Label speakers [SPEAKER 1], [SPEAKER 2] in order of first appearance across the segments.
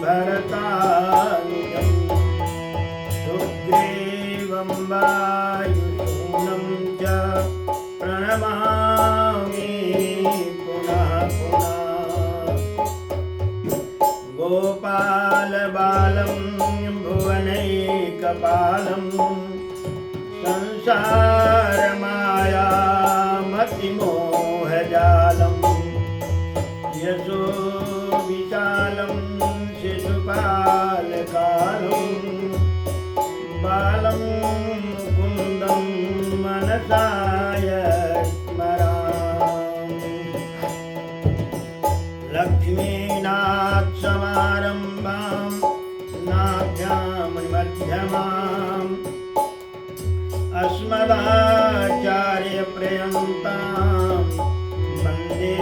[SPEAKER 1] भरतानुजम् सुग्रीवं वायुसूनं च प्रणमामि पुनः पुनः गोपालबालं भुवनैकपालं संसारमायामतिमोहजालं यशो विशालं शिशुपालकालं बालं मुकुन्दं मनसा स्मरामि लक्ष्मीनाथसमारम्भां नाथ्यामणिमध्यमाम् अस्मदाचार्यपर्यन्तां वन्दे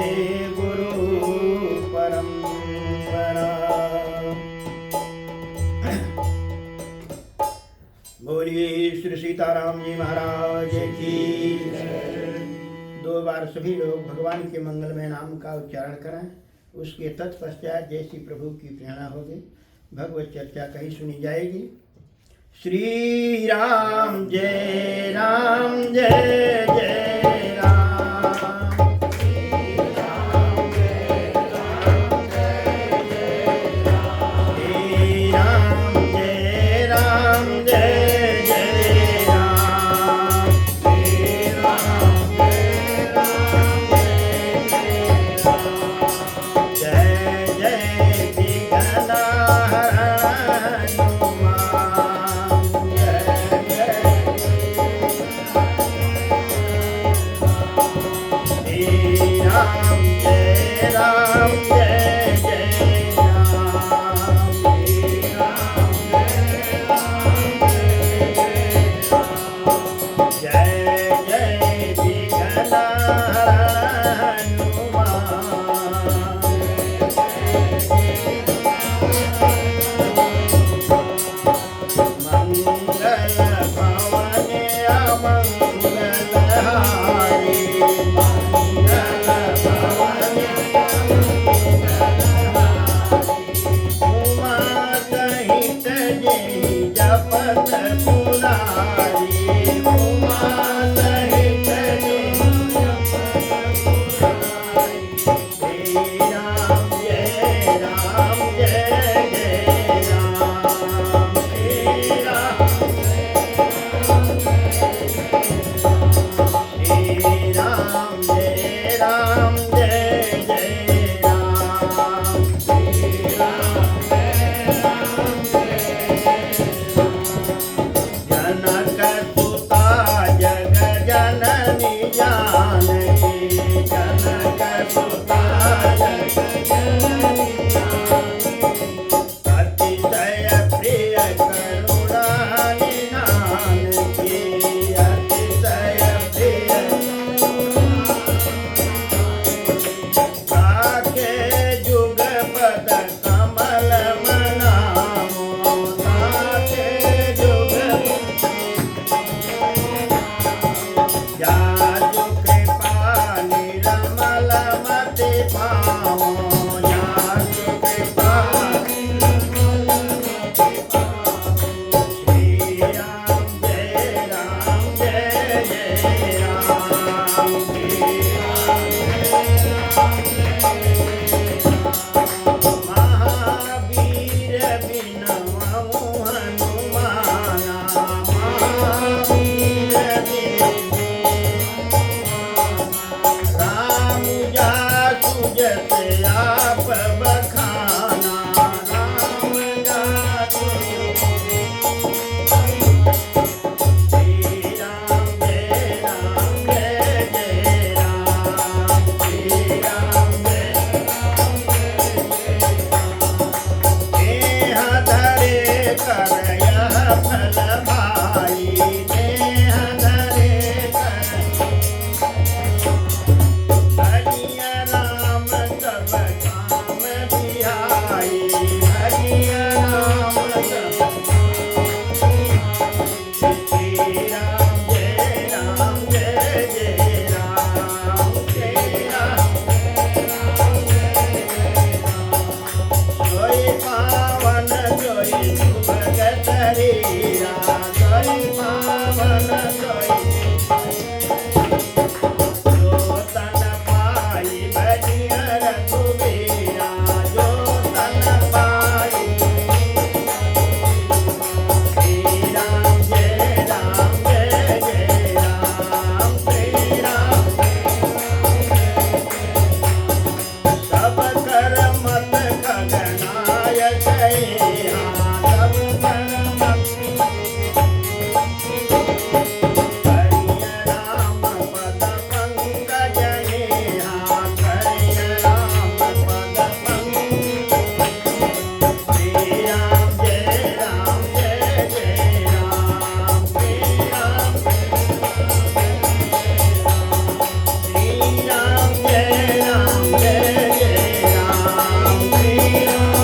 [SPEAKER 1] गुरुपरम्पराम्। बोलिए श्री सीताराम जी महाराज की। 2 बार सभी लोग भगवान के मंगलमय नाम का उच्चारण करें। उसके तत्पश्चात जैसी प्रभु की प्रेरणा होगी भगवत चर्चा कहीं सुनी जाएगी। श्री राम जय जय राम। श्री राम जय राम जय राम जय राम। श्री राम जय राम जय जय गए हाँ सब पर भक्ति करिय राम पद पंकज हाँ करिय राम पद पंकज श्री राम जय राम जय जय राम श्री राम श्री राम जय राम जय जय राम श्री राम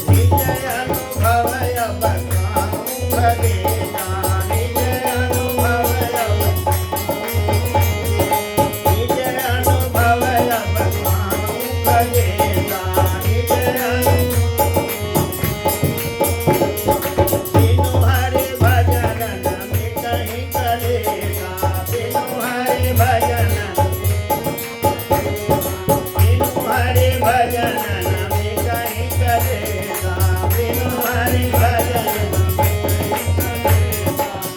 [SPEAKER 1] निज अनुभव अब काहू भगेगा निज अनुभव अब निज अनुभव अब काहू भगेगा निज बिनु हरि भजन न मिटहि कलेगा बिनु हरि भजन बिनु हरि भजन न मिटहि कलेगा बिनु हरि भजन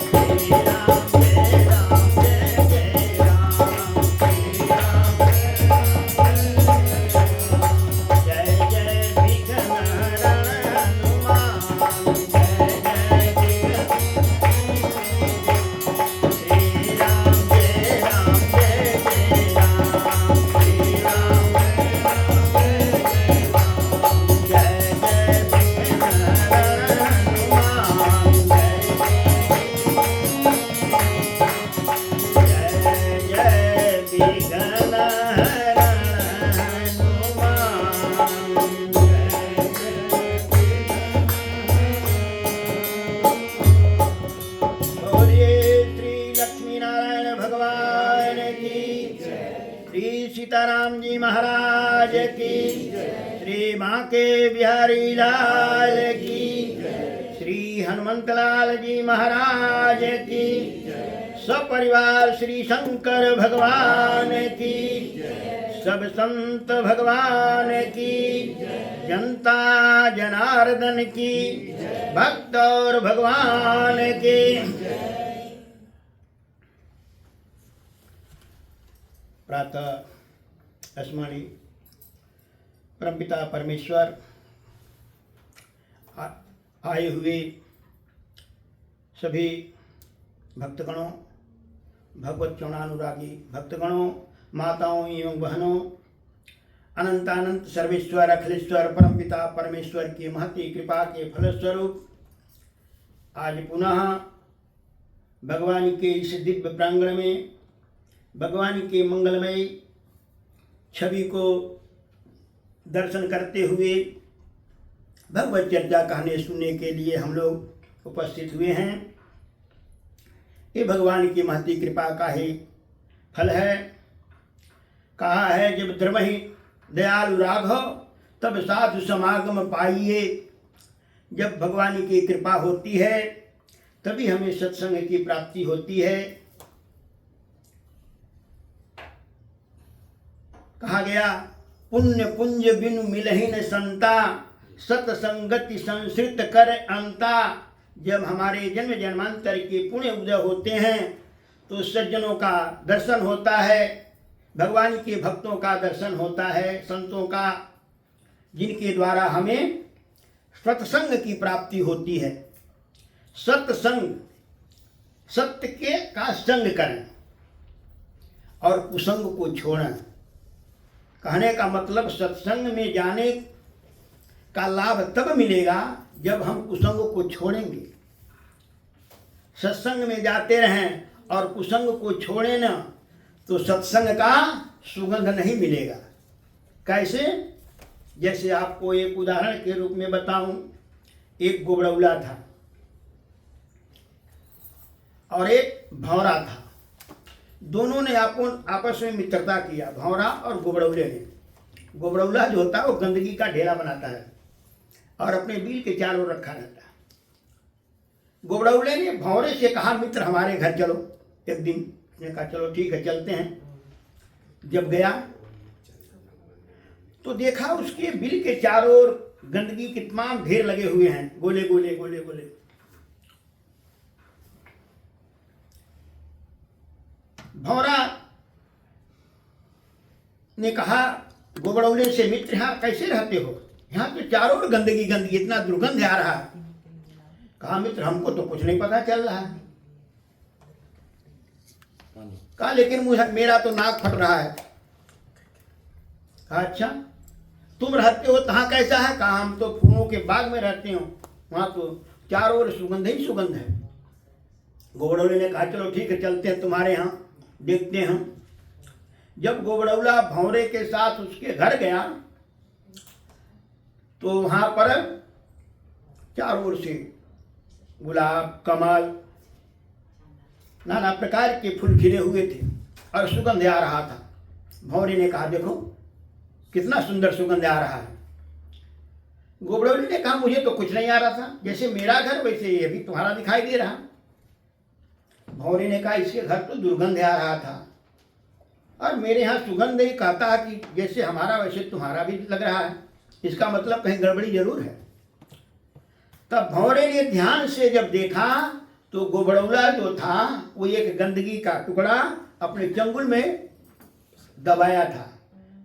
[SPEAKER 1] श्री राम जय राम जय जय राम श्री राम जय जय विघ्न हरण हनुमान जय जय विघ्न श्री राम जय राम जय जय राम श्री राम जय जय विघ्न हरण हनुमान जय जय विघ्न हरण हनुमान बोलिए श्री लक्ष्मी नारायण भगवान की श्री सीताराम जी महाराज की श्री बांके बिहारी लाल की श्री हनुमंत लाल जी महाराज की सपरिवार श्री शंकर भगवान की सब संत भगवान की जनता जनार्दन की भक्त और भगवान के प्रातः स्मरणीय परमपिता परमेश्वर आए हुए सभी भक्तगणों भगवत चरणानुरागी भक्तगणों माताओं एवं बहनों अनंतानंत सर्वेश्वर अखिलेश्वर परमपिता परमेश्वर की महती कृपा के फलस्वरूप आज पुनः भगवान के इस दिव्य प्रांगण में भगवान के मंगलमय छवि को दर्शन करते हुए भगवत चर्चा कहने सुनने के लिए हम लोग उपस्थित हुए हैं। ये भगवान की महती कृपा का ही फल है। कहा है जब द्रमहि दयालु राघव तब साधु समागम पाइए। जब भगवान की कृपा होती है तभी हमें सत्संग की प्राप्ति होती है। कहा गया पुण्य पुंज बिनु मिलहि न संता सतसंगति संसृत कर अंता। जब हमारे जन्म जन्मांतर के पुण्य उदय होते हैं तो सज्जनों का दर्शन होता है, भगवान के भक्तों का दर्शन होता है, संतों का, जिनके द्वारा हमें सत्संग की प्राप्ति होती है। सत्संग सत्य के का संग करें और कुसंग को छोड़ें। कहने का मतलब सत्संग में जाने का लाभ तब मिलेगा जब हम कुसंग को छोड़ेंगे। सत्संग में जाते रहें और कुसंग को छोड़ें न तो सत्संग का सुगंध नहीं मिलेगा। कैसे? जैसे आपको एक उदाहरण के रूप में बताऊं, एक गोबड़ौला था और एक भौरा था। दोनों ने आपस में मित्रता किया, भौरा और गोबड़ौले ने। गोबड़ौला जो होता है वो गंदगी का ढेला बनाता है और अपने बिल के चारों ओर रखा रहता है। गोबड़ौले ने भौरे से कहा मित्र हमारे घर चलो एक दिन। उसने कहा चलो ठीक है चलते हैं। जब गया तो देखा उसके बिल के चारों ओर गंदगी के तमाम ढेर लगे हुए हैं, गोले गोले गोले गोले। भौरा ने कहा गोबड़ौले से मित्र यहाँ कैसे रहते हो? यहाँ तो चारों ओर गंदगी गंदगी, इतना दुर्गंध आ रहा है। कहा मित्र हमको तो कुछ नहीं पता चल रहा है। कहा लेकिन मुझे मेरा तो नाक फट रहा है। कहा अच्छा तुम रहते हो तहाँ कैसा है? कहा हम तो फूलों के बाग में रहते हो, वहाँ तो चारों ओर सुगंध ही सुगंध है। गोबड़ौले ने कहा चलो ठीक है चलते हैं तुम्हारे यहाँ, देखते हैं। जब गोबड़ौला भौरे के साथ उसके घर गया तो वहाँ पर चारों ओर से गुलाब, कमल, नाना प्रकार के फूल खिले हुए थे और सुगंध आ रहा था। भौरे ने कहा देखो कितना सुंदर सुगंध आ रहा है। गोबड़ौली ने कहा मुझे तो कुछ नहीं आ रहा था, जैसे मेरा घर वैसे ये भी तुम्हारा दिखाई दे रहा। भौरे ने कहा इसके घर तो दुर्गंध आ रहा था और मेरे यहाँ सुगंध ही कहता है कि जैसे हमारा वैसे तुम्हारा भी लग रहा है, इसका मतलब कहीं गड़बड़ी जरूर है। तब भौरे ने ध्यान से जब देखा तो गोबड़ौला जो था वो एक गंदगी का टुकड़ा अपने चंगुल में दबाया था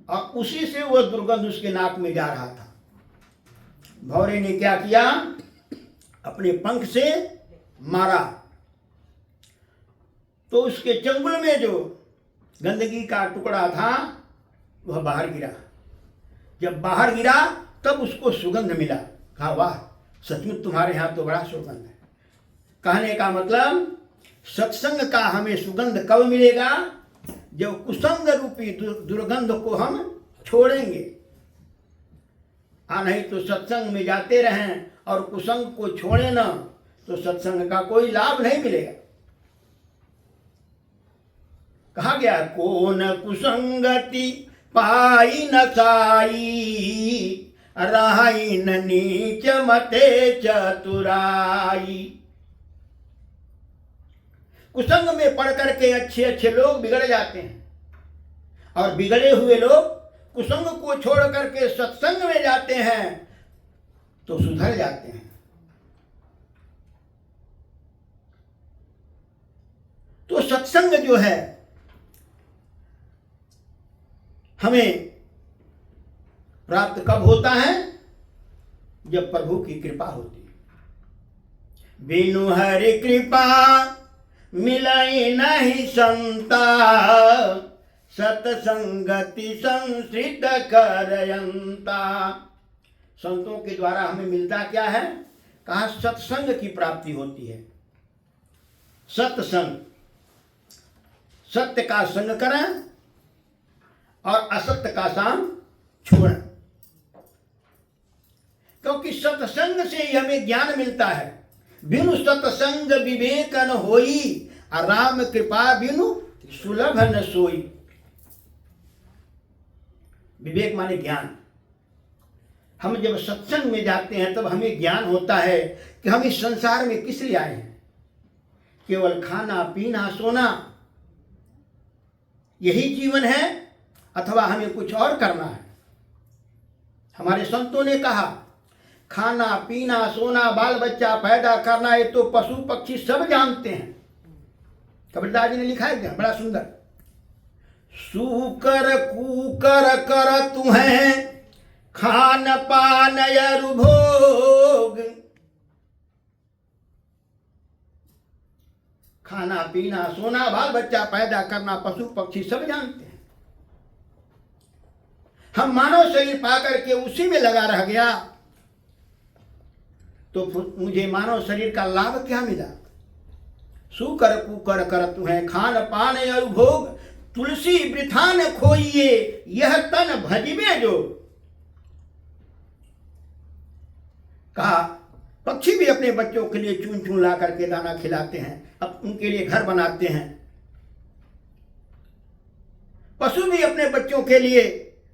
[SPEAKER 1] और उसी से वो दुर्गंध उसके नाक में जा रहा था। भौरे ने क्या किया, अपने पंख से मारा तो उसके चंगुल में जो गंदगी का टुकड़ा था वह बाहर गिरा। जब बाहर गिरा तब उसको सुगंध मिला। कहा वाह सचमुच तुम्हारे यहाँ तो बड़ा सुगंध है। कहने का मतलब सत्संग का हमें सुगंध कब मिलेगा? जब कुसंग रूपी दुर्गंध को हम छोड़ेंगे। नहीं तो सत्संग में जाते रहें और कुसंग को छोड़े न तो सत्संग का कोई लाभ नहीं मिलेगा। कहा गया कौन कुसंगति पाई न साई, रहाई न नीच मते चतुराई। कुसंग में पढ़ करके अच्छे अच्छे लोग बिगड़ जाते हैं और बिगड़े हुए लोग कुसंग को छोड़ करके सत्संग में जाते हैं तो सुधर जाते हैं। तो सत्संग जो है हमें प्राप्त कब होता है? जब प्रभु की कृपा होती है। बिनु हरि कृपा मिलाई नहीं संता, सतसंगति संसृत करयंता। संतों के द्वारा हमें मिलता क्या है? कहा सत्संग की प्राप्ति होती है। सत्संग, सत्य का संग करें और असत्य का संग छोड़ें, क्योंकि सत्संग से ही हमें ज्ञान मिलता है। बिनु सत्संग विवेक न होई, राम कृपा बिनु सुलभ न सोई। विवेक माने ज्ञान। हम जब सत्संग में जाते हैं तब हमें ज्ञान होता है कि हम इस संसार में किस लिए आए हैं। केवल खाना पीना सोना यही जीवन है अथवा हमें कुछ और करना है? हमारे संतों ने कहा खाना पीना सोना बाल बच्चा पैदा करना ये तो पशु पक्षी सब जानते हैं। कबीरदास जी ने लिखा है बड़ा सुंदर, सूकर कूकर कर तुम्हें खान पान अरु भोग। खाना पीना सोना बाल बच्चा पैदा करना पशु पक्षी सब जानते हैं। हम मानव शरीर पाकर के उसी में लगा रह गया तो मुझे मानव शरीर का लाभ क्या मिला? सूकर कुकर कर तुम्हें खान पान और भोग, तुलसी वृथा न खोइए यह तन भजिबे जो। कहा पक्षी भी अपने बच्चों के लिए चुन चुन ला करके दाना खिलाते हैं, अब उनके लिए घर बनाते हैं। पशु भी अपने बच्चों के लिए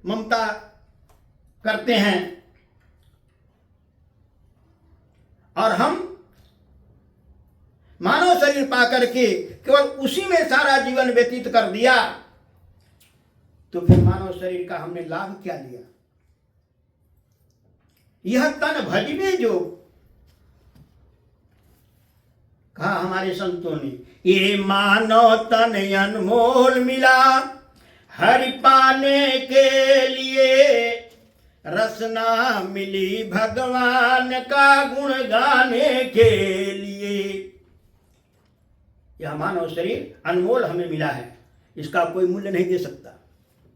[SPEAKER 1] ममता करते हैं और हम मानव शरीर पाकर के केवल उसी में सारा जीवन व्यतीत कर दिया तो फिर मानव शरीर का हमने लाभ क्या लिया? यह तन भजिबे जो। कहा हमारे संतों ने ये मानव तन अनमोल मिला, हरि पाने के लिए रसना मिली भगवान का गुण गाने के लिए। यह मानव शरीर अनमोल हमें मिला है, इसका कोई मूल्य नहीं दे सकता।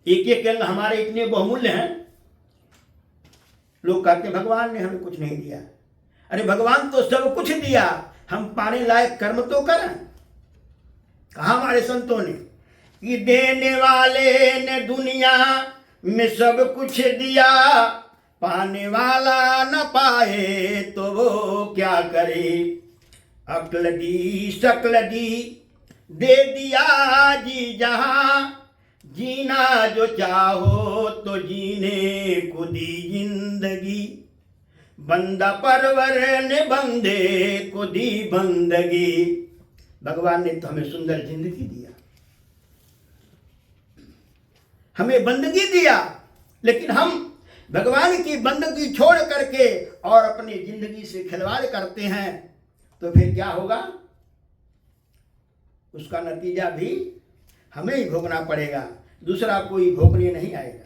[SPEAKER 1] एक एक अंग हमारे इतने बहुमूल्य हैं। लोग कहते भगवान ने हमें कुछ नहीं दिया। अरे भगवान तो सब कुछ दिया, हम पाने लायक कर्म तो करें। कहा हमारे संतों ने कि देने वाले ने दुनिया में सब कुछ दिया, पाने वाला न पाए तो वो क्या करे। अक्ल दी शकल दी दे दिया जी जहां, जीना जो चाहो तो जीने को दी जिंदगी। बंदा परवर ने बंदे को दी बंदगी। भगवान ने तो हमें सुंदर जिंदगी दिया, हमें बंदगी दिया, लेकिन हम भगवान की बंदगी छोड़ करके और अपनी जिंदगी से खिलवाड़ करते हैं तो फिर क्या होगा? उसका नतीजा भी हमें ही भोगना पड़ेगा, दूसरा कोई भोगने नहीं आएगा।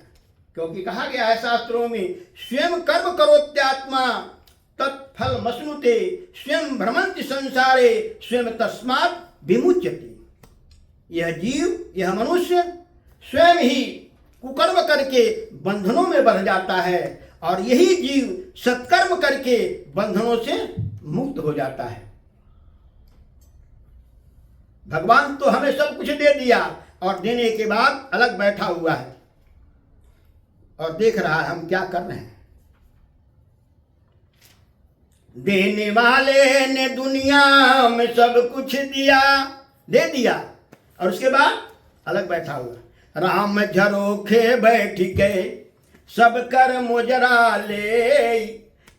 [SPEAKER 1] क्योंकि कहा गया है शास्त्रों में, स्वयं कर्म करोत्यात्मा तत्फल मश्नुते, स्वयं भ्रमंति संसारे स्वयं तस्मात् विमुच्यते। यह जीव, यह मनुष्य स्वयं ही कुकर्म करके बंधनों में बंध जाता है और यही जीव सत्कर्म करके बंधनों से मुक्त हो जाता है। भगवान तो हमें सब कुछ दे दिया और देने के बाद अलग बैठा हुआ है और देख रहा है हम क्या कर रहे हैं। देने वाले ने दुनिया में सब कुछ दिया, दे दिया, और उसके बाद अलग बैठा हुआ। राम झरोखे बैठ के सब कर मुजरा ले,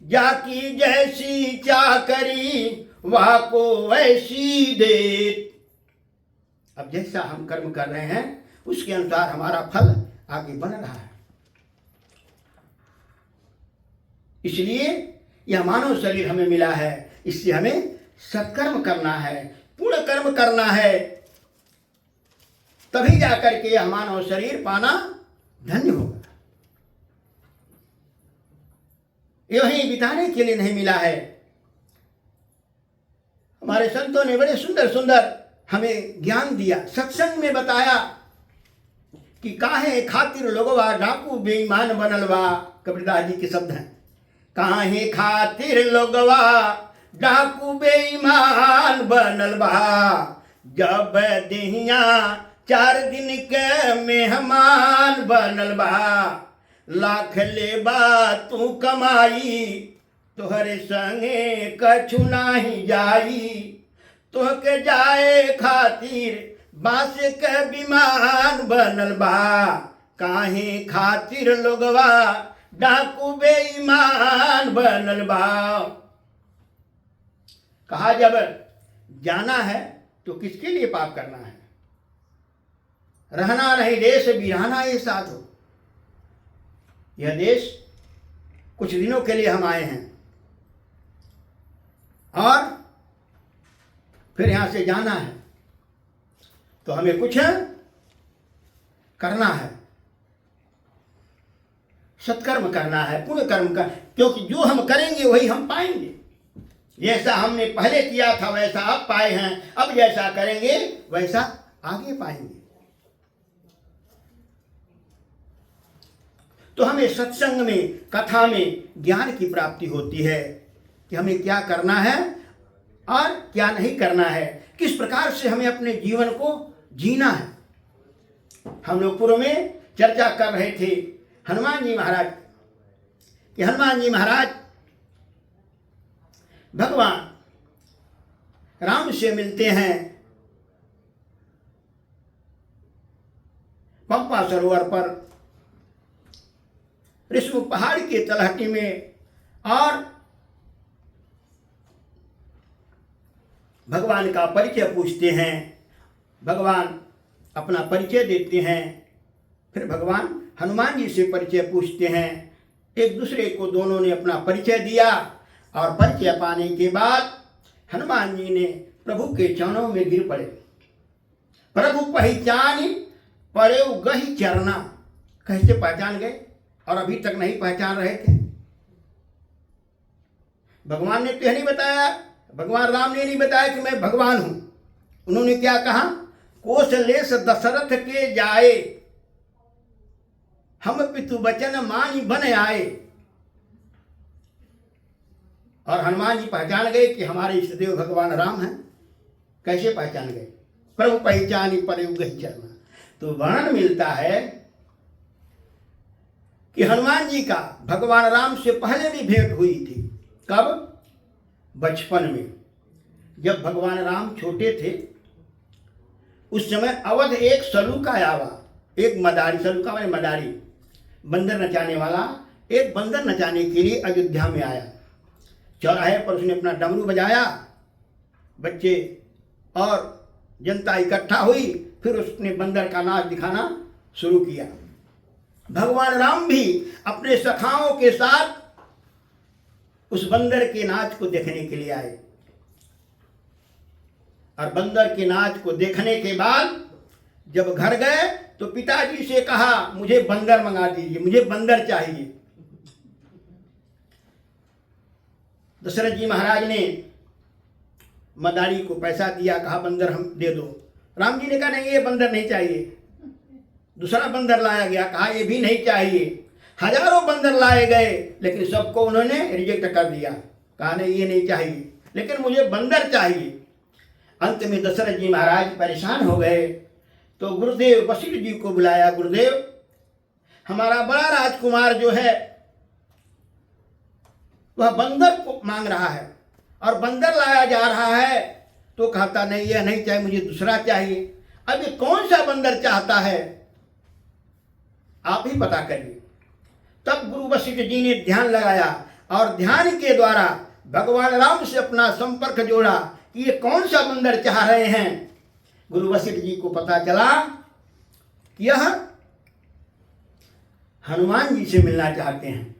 [SPEAKER 1] जाकी जैसी चाकरी वह को वैसी दे। अब जैसा हम कर्म कर रहे हैं उसके अनुसार हमारा फल आगे बन रहा है। इसलिए यह मानव शरीर हमें मिला है, इससे हमें सत्कर्म करना है, पूर्ण कर्म करना है, तभी जाकर के यह मानव शरीर पाना धन्य होगा। यही बिताने के लिए नहीं मिला है। हमारे संतों ने बड़े सुंदर सुंदर हमें ज्ञान दिया, सत्संग में बताया कि काहे खातिर लोगवा डाकू बेईमान बनलवा। कबीरदास जी के शब्द हैं, काहे खातिर लोगवा डाकू बेईमान बनलवा। जब देहिया 4 दिन के मेहमान बनल बा, लाख लेबा तू कमाई तोहरे संगे कछु नाही जाई। तोहके जाए खातिर बांस के विमान बनल बा, काहे खातिर लोगवा डाकू बेईमान बनल बा। कहा जब जाना है तो किसके लिए पाप करना है? रहना नहीं देश बिराना ये साथ हो। यह देश कुछ दिनों के लिए हम आए हैं और फिर यहां से जाना है, तो हमें कुछ करना है, सत्कर्म करना है, पुण्य कर्म का। क्योंकि जो हम करेंगे वही हम पाएंगे। जैसा हमने पहले किया था वैसा अब पाए हैं, अब जैसा करेंगे वैसा आगे पाएंगे। तो हमें सत्संग में, कथा में ज्ञान की प्राप्ति होती है कि हमें क्या करना है और क्या नहीं करना है, किस प्रकार से हमें अपने जीवन को जीना है। हम लोग पूर्व में चर्चा कर रहे थे हनुमान जी महाराज कि हनुमान जी महाराज भगवान राम से मिलते हैं पंपा सरोवर पर, ऋषमुख पहाड़ के तलहटी में, और भगवान का परिचय पूछते हैं। भगवान अपना परिचय देते हैं, फिर भगवान हनुमान जी से परिचय पूछते हैं। एक दूसरे को दोनों ने अपना परिचय दिया और परिचय पाने के बाद हनुमान जी ने प्रभु के चरणों में गिर पड़े। प्रभु पहचानी परेव गही चरना, कैसे पहचान गए और अभी तक नहीं पहचान रहे थे? भगवान ने तो यह नहीं बताया, भगवान राम ने नहीं बताया कि मैं भगवान हूं। उन्होंने क्या कहा? कौशलेश दशरथ के जाए, हम पितु वचन मानी बन आए। और हनुमान जी पहचान गए कि हमारे इष्टदेव भगवान राम हैं। कैसे पहचान गए? प्रभु पहचानी परेव गही चरना। तो वर्णन मिलता है कि हनुमान जी का भगवान राम से पहले भी भेंट हुई थी। कब? बचपन में, जब भगवान राम छोटे थे। उस समय अवध एक सलूका आवा, एक मदारी, सलूका माने मदारी, बंदर नचाने वाला, एक बंदर नचाने के लिए अयोध्या में आया। चौराहे पर उसने अपना डमरू बजाया, बच्चे और जनता इकट्ठा हुई, फिर उसने बंदर का नाच दिखाना शुरू किया। भगवान राम भी अपने सखाओं के साथ उस बंदर के नाच को देखने के लिए आए। और बंदर के नाच को देखने के बाद जब घर गए तो पिताजी से कहा, मुझे बंदर मंगा दीजिए, मुझे बंदर चाहिए। दशरथ जी महाराज ने मदारी को पैसा दिया, कहा बंदर हम दे दो। राम जी ने कहा नहीं, ये बंदर नहीं चाहिए। दूसरा बंदर लाया गया, कहा ये भी नहीं चाहिए। हजारों बंदर लाए गए, लेकिन सबको उन्होंने रिजेक्ट कर दिया, कहा नहीं ये नहीं चाहिए, लेकिन मुझे बंदर चाहिए। अंत में दशरथ जी महाराज परेशान हो गए तो गुरुदेव वशिष्ठ जी को बुलाया। गुरुदेव, हमारा बड़ा राजकुमार जो है वह बंदर को मांग रहा है और बंदर लाया जा रहा है, तो कहता नहीं यह नहीं चाहिए, मुझे दूसरा चाहिए। अब ये कौन सा बंदर चाहता है, आप ही पता करिए। तब गुरु वशिष्ठ जी ने ध्यान लगाया और ध्यान के द्वारा भगवान राम से अपना संपर्क जोड़ा कि ये कौन सा बंदर चाह रहे हैं। गुरु वशिष्ठ जी को पता चला कि यह हनुमान जी से मिलना चाहते हैं।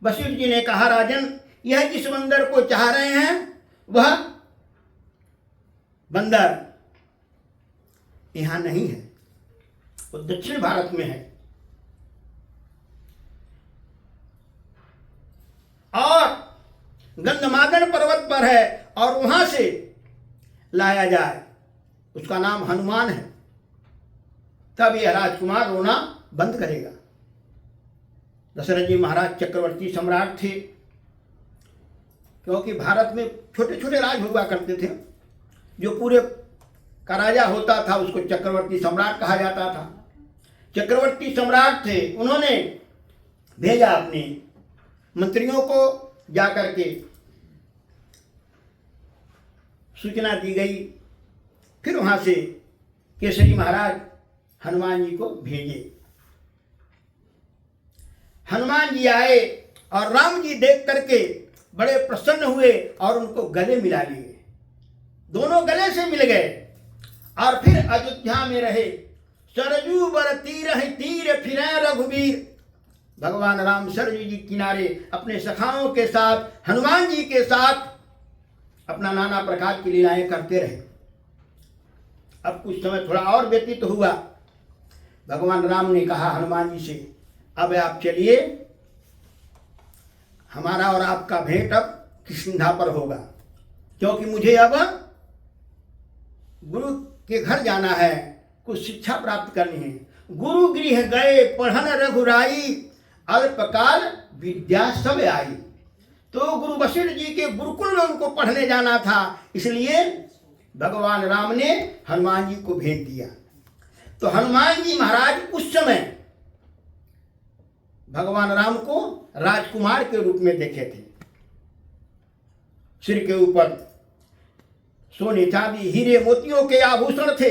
[SPEAKER 1] वशिष्ठ जी ने कहा, राजन, यह जिस बंदर को चाह रहे हैं वह बंदर यहां नहीं है, वो दक्षिण भारत में है और गंधमादन पर्वत पर है और वहां से लाया जाए, उसका नाम हनुमान है। तब यह राजकुमार रोना बंद करेगा। दशरथ जी महाराज चक्रवर्ती सम्राट थे, क्योंकि भारत में छोटे छोटे राज हुआ करते थे। जो पूरे का राजा होता था उसको चक्रवर्ती सम्राट कहा जाता था। चक्रवर्ती सम्राट थे, उन्होंने भेजा अपने मंत्रियों को, जाकर के सूचना दी गई। फिर वहां से केसरी महाराज हनुमान जी को भेजे। हनुमान जी आए और राम जी देख करके बड़े प्रसन्न हुए और उनको गले मिला लिए। दोनों गले से मिल गए और फिर अयोध्या में रहे। सरजू बर तीर तीर फिरे रघुवीर। भगवान राम सरजू जी किनारे अपने सखाओं के साथ, हनुमान जी के साथ अपना नाना प्रकार की लीलाएं करते रहे। अब कुछ समय थोड़ा और व्यतीत हुआ। भगवान राम ने कहा हनुमान जी से, अब आप चलिए, हमारा और आपका भेंट अब किष्किंधा पर होगा, क्योंकि मुझे अब गुरु के घर जाना है, कुछ शिक्षा प्राप्त करनी है। गुरु गृह गए पढ़न रघुराई, अल्पकाल विद्या सब आई। तो गुरु वशिष्ठ जी के गुरुकुल में उनको पढ़ने जाना था, इसलिए भगवान राम ने हनुमान जी को भेज दिया। तो हनुमान जी महाराज उस समय भगवान राम को राजकुमार के रूप में देखे थे। सिर के ऊपर सोने चांदी हीरे मोतियों के आभूषण थे,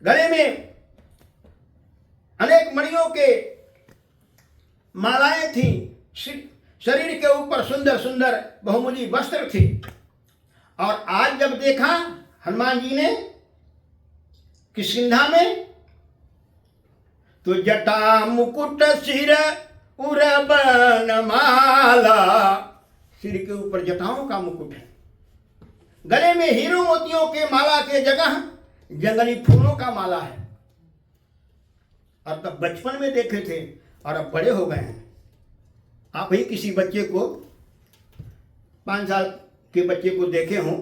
[SPEAKER 1] गले में अनेक मणियों के मालाएं थी, शरीर के ऊपर सुंदर सुंदर बहुमूल्य वस्त्र थे। और आज जब देखा हनुमान जी ने किष्किंधा में, तो जटा मुकुट सिर उरबन माला, सिर के ऊपर जटाओं का मुकुट है, गले में हीरो मोतियों के माला के जगह जंगली फूलों का माला है। और तब बचपन में देखे थे और अब बड़े हो गए हैं। आप ही किसी बच्चे को 5 साल के बच्चे को देखे हों,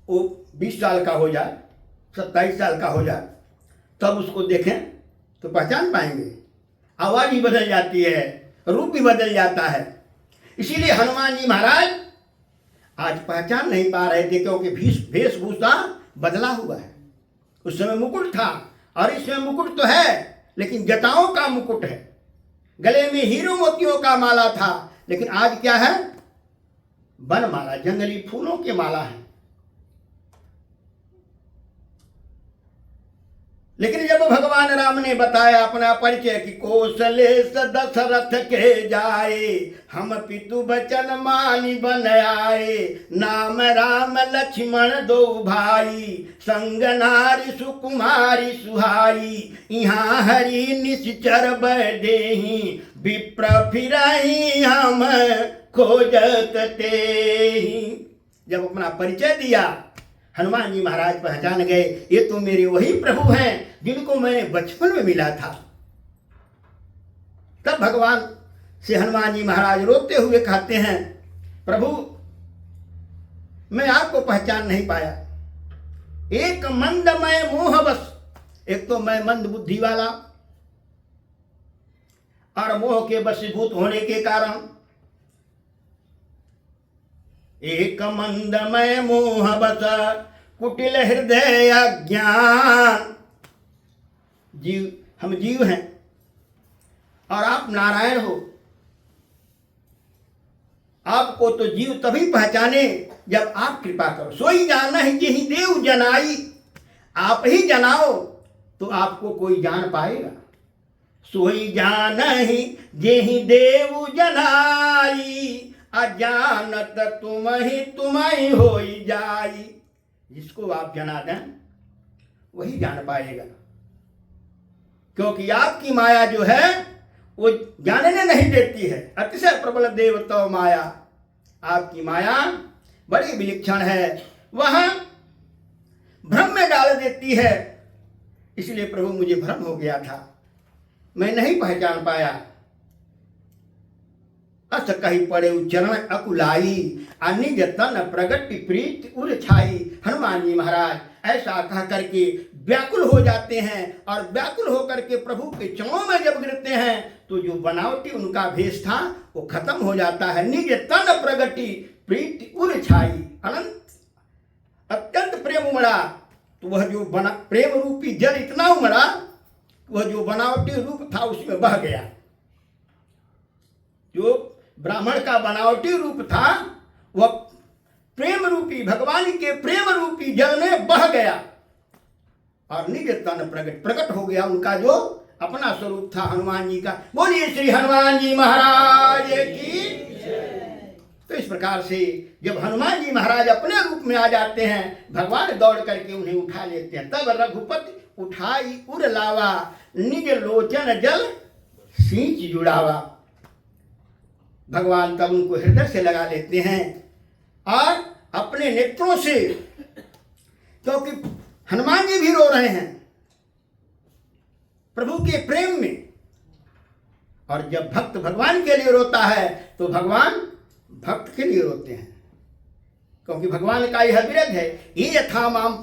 [SPEAKER 1] वो 20 साल का हो जाए, 27 साल का हो जाए, तब उसको देखें तो पहचान पाएंगे। आवाज़ ही बदल जाती है, रूप भी बदल जाता है। इसीलिए हनुमान जी महाराज आज पहचान नहीं पा रहे थे, क्योंकि वेशभूषा बदला हुआ है। उस समय मुकुट था और इस समय मुकुट तो है, लेकिन जटाओं का मुकुट है। गले में हीरो मोतियों का माला था, लेकिन आज क्या है? बनमाला, जंगली फूलों की माला है। लेकिन जब भगवान राम ने बताया अपना परिचय कि कौशलेश दशरथ के जाए, हम पितु बचन मानी बन आए, नाम राम लक्ष्मण दो भाई, संग नारी सुकुमारी सुहाई, यहाँ हरि निश्चर बैदेहि, विप्र फिरहि हम खोजत तेहि। जब अपना परिचय दिया, हनुमान जी महाराज पहचान गए, ये तो मेरे वही प्रभु हैं जिनको मैंने बचपन में मिला था। तब भगवान से हनुमान जी महाराज रोते हुए कहते हैं, प्रभु मैं आपको पहचान नहीं पाया। एक मंदमय मोहवश, एक तो मैं मंद बुद्धि वाला और मोह के वशीभूत होने के कारण, एक मंदमय मोहवश कुटिल हृदय अज्ञान। जीव, हम जीव हैं और आप नारायण हो। आपको तो जीव तभी पहचाने जब आप कृपा करो। सोई जाना है जेहि देव जनाई, आप ही जनाओ तो आपको कोई जान पाएगा। सोई जाना ही जेहि देव जनाई, अजानत तुम ही होई जाई। जिसको आप जना दें वही जान पाएगा, क्योंकि आपकी माया जो है वो जानने नहीं देती है। अतिशय प्रबल देवता माया, आपकी माया बड़ी विलक्षण है, वह भ्रम में डाल देती है। इसलिए प्रभु मुझे भ्रम हो गया था, मैं नहीं पहचान पाया। अस कही पड़े उच्चरण अकुलाई, अनिज तन प्रगट प्रीत उर छाई। हनुमान जी महाराज ऐसा कह करके व्याकुल हो जाते हैं और व्याकुल होकर के प्रभु के चरणों में जब गिरते हैं तो जो बनावटी उनका भेष था वो खत्म हो जाता है। निज तन प्रगति प्रीत उर छाई, अनंत अत्यंत प्रेम उमड़ा। तो वह जो प्रेम रूपी जल इतना उमड़ा, वह जो बनावटी रूप था उसमें बह गया। जो ब्राह्मण का बनावटी रूप था वह प्रेम रूपी, भगवान के प्रेम रूपी जल में बह गया और निज तन प्रकट हो गया उनका जो अपना स्वरूप था हनुमान जी का। बोलिए श्री हनुमान जी महाराज की। तो इस प्रकार से जब हनुमान जी महाराज अपने रूप में आ जाते हैं, भगवान दौड़ करके उन्हें उठा लेते हैं। तब रघुपति उठाई उर लावा, निज लोचन जल सींच जुड़ावा। भगवान तब उनको हृदय से लगा लेते हैं और अपने नेत्रों से, क्योंकि हनुमान जी भी रो रहे हैं प्रभु के प्रेम में। और जब भक्त भगवान के लिए रोता है तो भगवान भक्त के लिए रोते हैं, क्योंकि भगवान का यह विरध है, ये यथा माम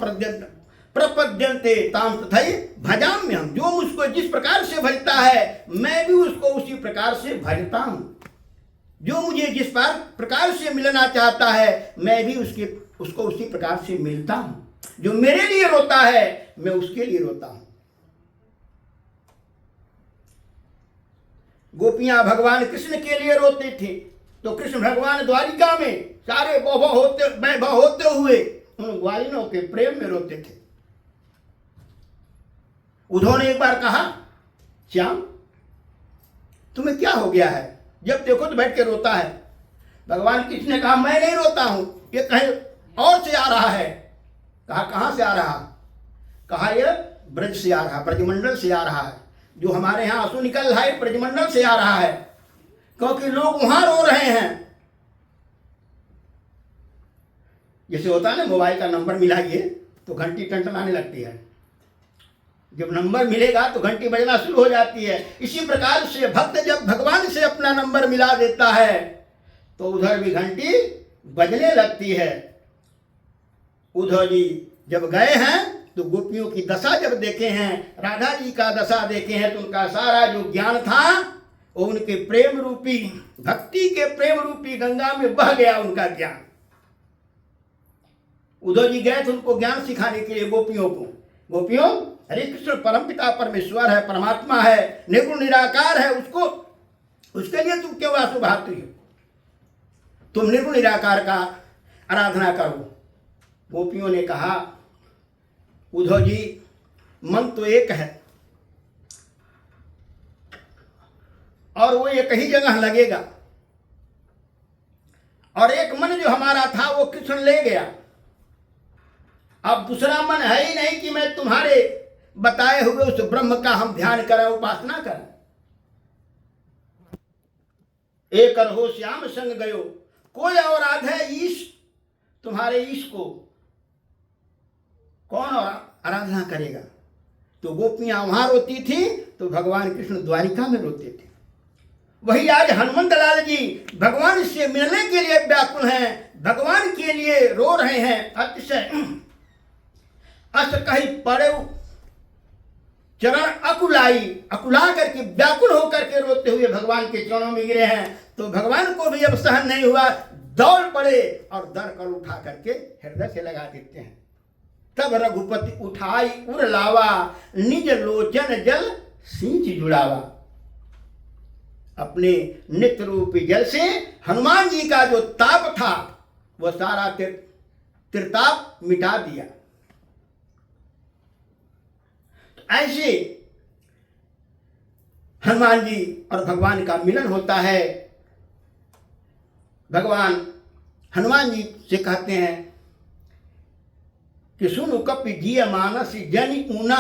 [SPEAKER 1] प्रपद्यन्ते ताम तथै भजाम्यहम्। जो मुझको जिस प्रकार से भजता है मैं भी उसको उसी प्रकार से भजता हूं। जो मुझे जिस प्रकार से मिलना चाहता है मैं भी उसको उसी प्रकार से मिलता हूं। जो मेरे लिए रोता है मैं उसके लिए रोता हूं। गोपियां भगवान कृष्ण के लिए रोते थे, तो कृष्ण भगवान द्वारिका में सारे वैभव होते हुए उन ग्वालिनों के प्रेम में रोते थे। उन्होंने एक बार कहा, श्याम तुम्हें क्या हो गया है, जब देखो तो बैठ के रोता है। भगवान कृष्ण ने कहा, मैं नहीं रोता हूं, ये कहीं और से आ रहा है। कहा कहां से आ रहा? कहा यह ब्रज से आ रहा, ब्रजमंडल से आ रहा है। जो हमारे यहाँ आंसू निकल रहा है ब्रजमंडल से आ रहा है, क्योंकि लोग वहां रो रहे हैं। जैसे होता है ना, मोबाइल का नंबर मिलाइए तो घंटी टंटनाने लगती है। जब नंबर मिलेगा तो घंटी बजना शुरू हो जाती है। इसी प्रकार से भक्त जब भगवान से अपना नंबर मिला देता है तो उधर भी घंटी बजने लगती है। उद्धव जी जब गए हैं तो गोपियों की दशा जब देखे हैं, राधा जी का दशा देखे हैं, तो उनका सारा जो ज्ञान था वो उनके प्रेम रूपी, भक्ति के प्रेम रूपी गंगा में बह गया उनका ज्ञान। उद्धव जी गए थे उनको ज्ञान सिखाने के लिए गोपियों को। गोपियों, हरे कृष्ण परमपिता परमेश्वर है, परमात्मा है, निर्गुण निराकार है, उसके लिए तुम क्यों आंसू बहाती हो? तुम निर्गुण निराकार का आराधना करो। गोपियों ने कहा, उद्धव जी मन तो एक है और वो एक ही जगह लगेगा, और एक मन जो हमारा था वो कृष्ण ले गया। अब दूसरा मन है ही नहीं कि मैं तुम्हारे बताए हुए उस ब्रह्म का हम ध्यान करें, उपासना करें। एक रहो श्याम संग गयो, कोई और आधे ईश, तुम्हारे ईश को कौन और आराधना करेगा? तो गोपियां वहां रोती थी तो भगवान कृष्ण द्वारिका में रोते थे। वही आज हनुमंत लाल जी भगवान से मिलने के लिए व्याकुल हैं, भगवान के लिए रो रहे हैं। अतिशय अस कहीं पड़े चरण अकुला करके व्याकुल होकर के रोते हुए भगवान के चरणों में गिरे हैं। तो भगवान को भी अब सहन नहीं हुआ, दौड़ पड़े और दर कर उठा करके हृदय से लगा देते हैं। तब रघुपति उठाई उर लावा, निज लोचन जल सींच जुड़ावा। अपने नित्य रूपी जल से हनुमान जी का जो ताप था वह सारा त्रिताप मिटा दिया। ऐसे हनुमान जी और भगवान का मिलन होता है। भगवान हनुमान जी से कहते हैं कि सुनु कपि जिय मानस जनि ऊना,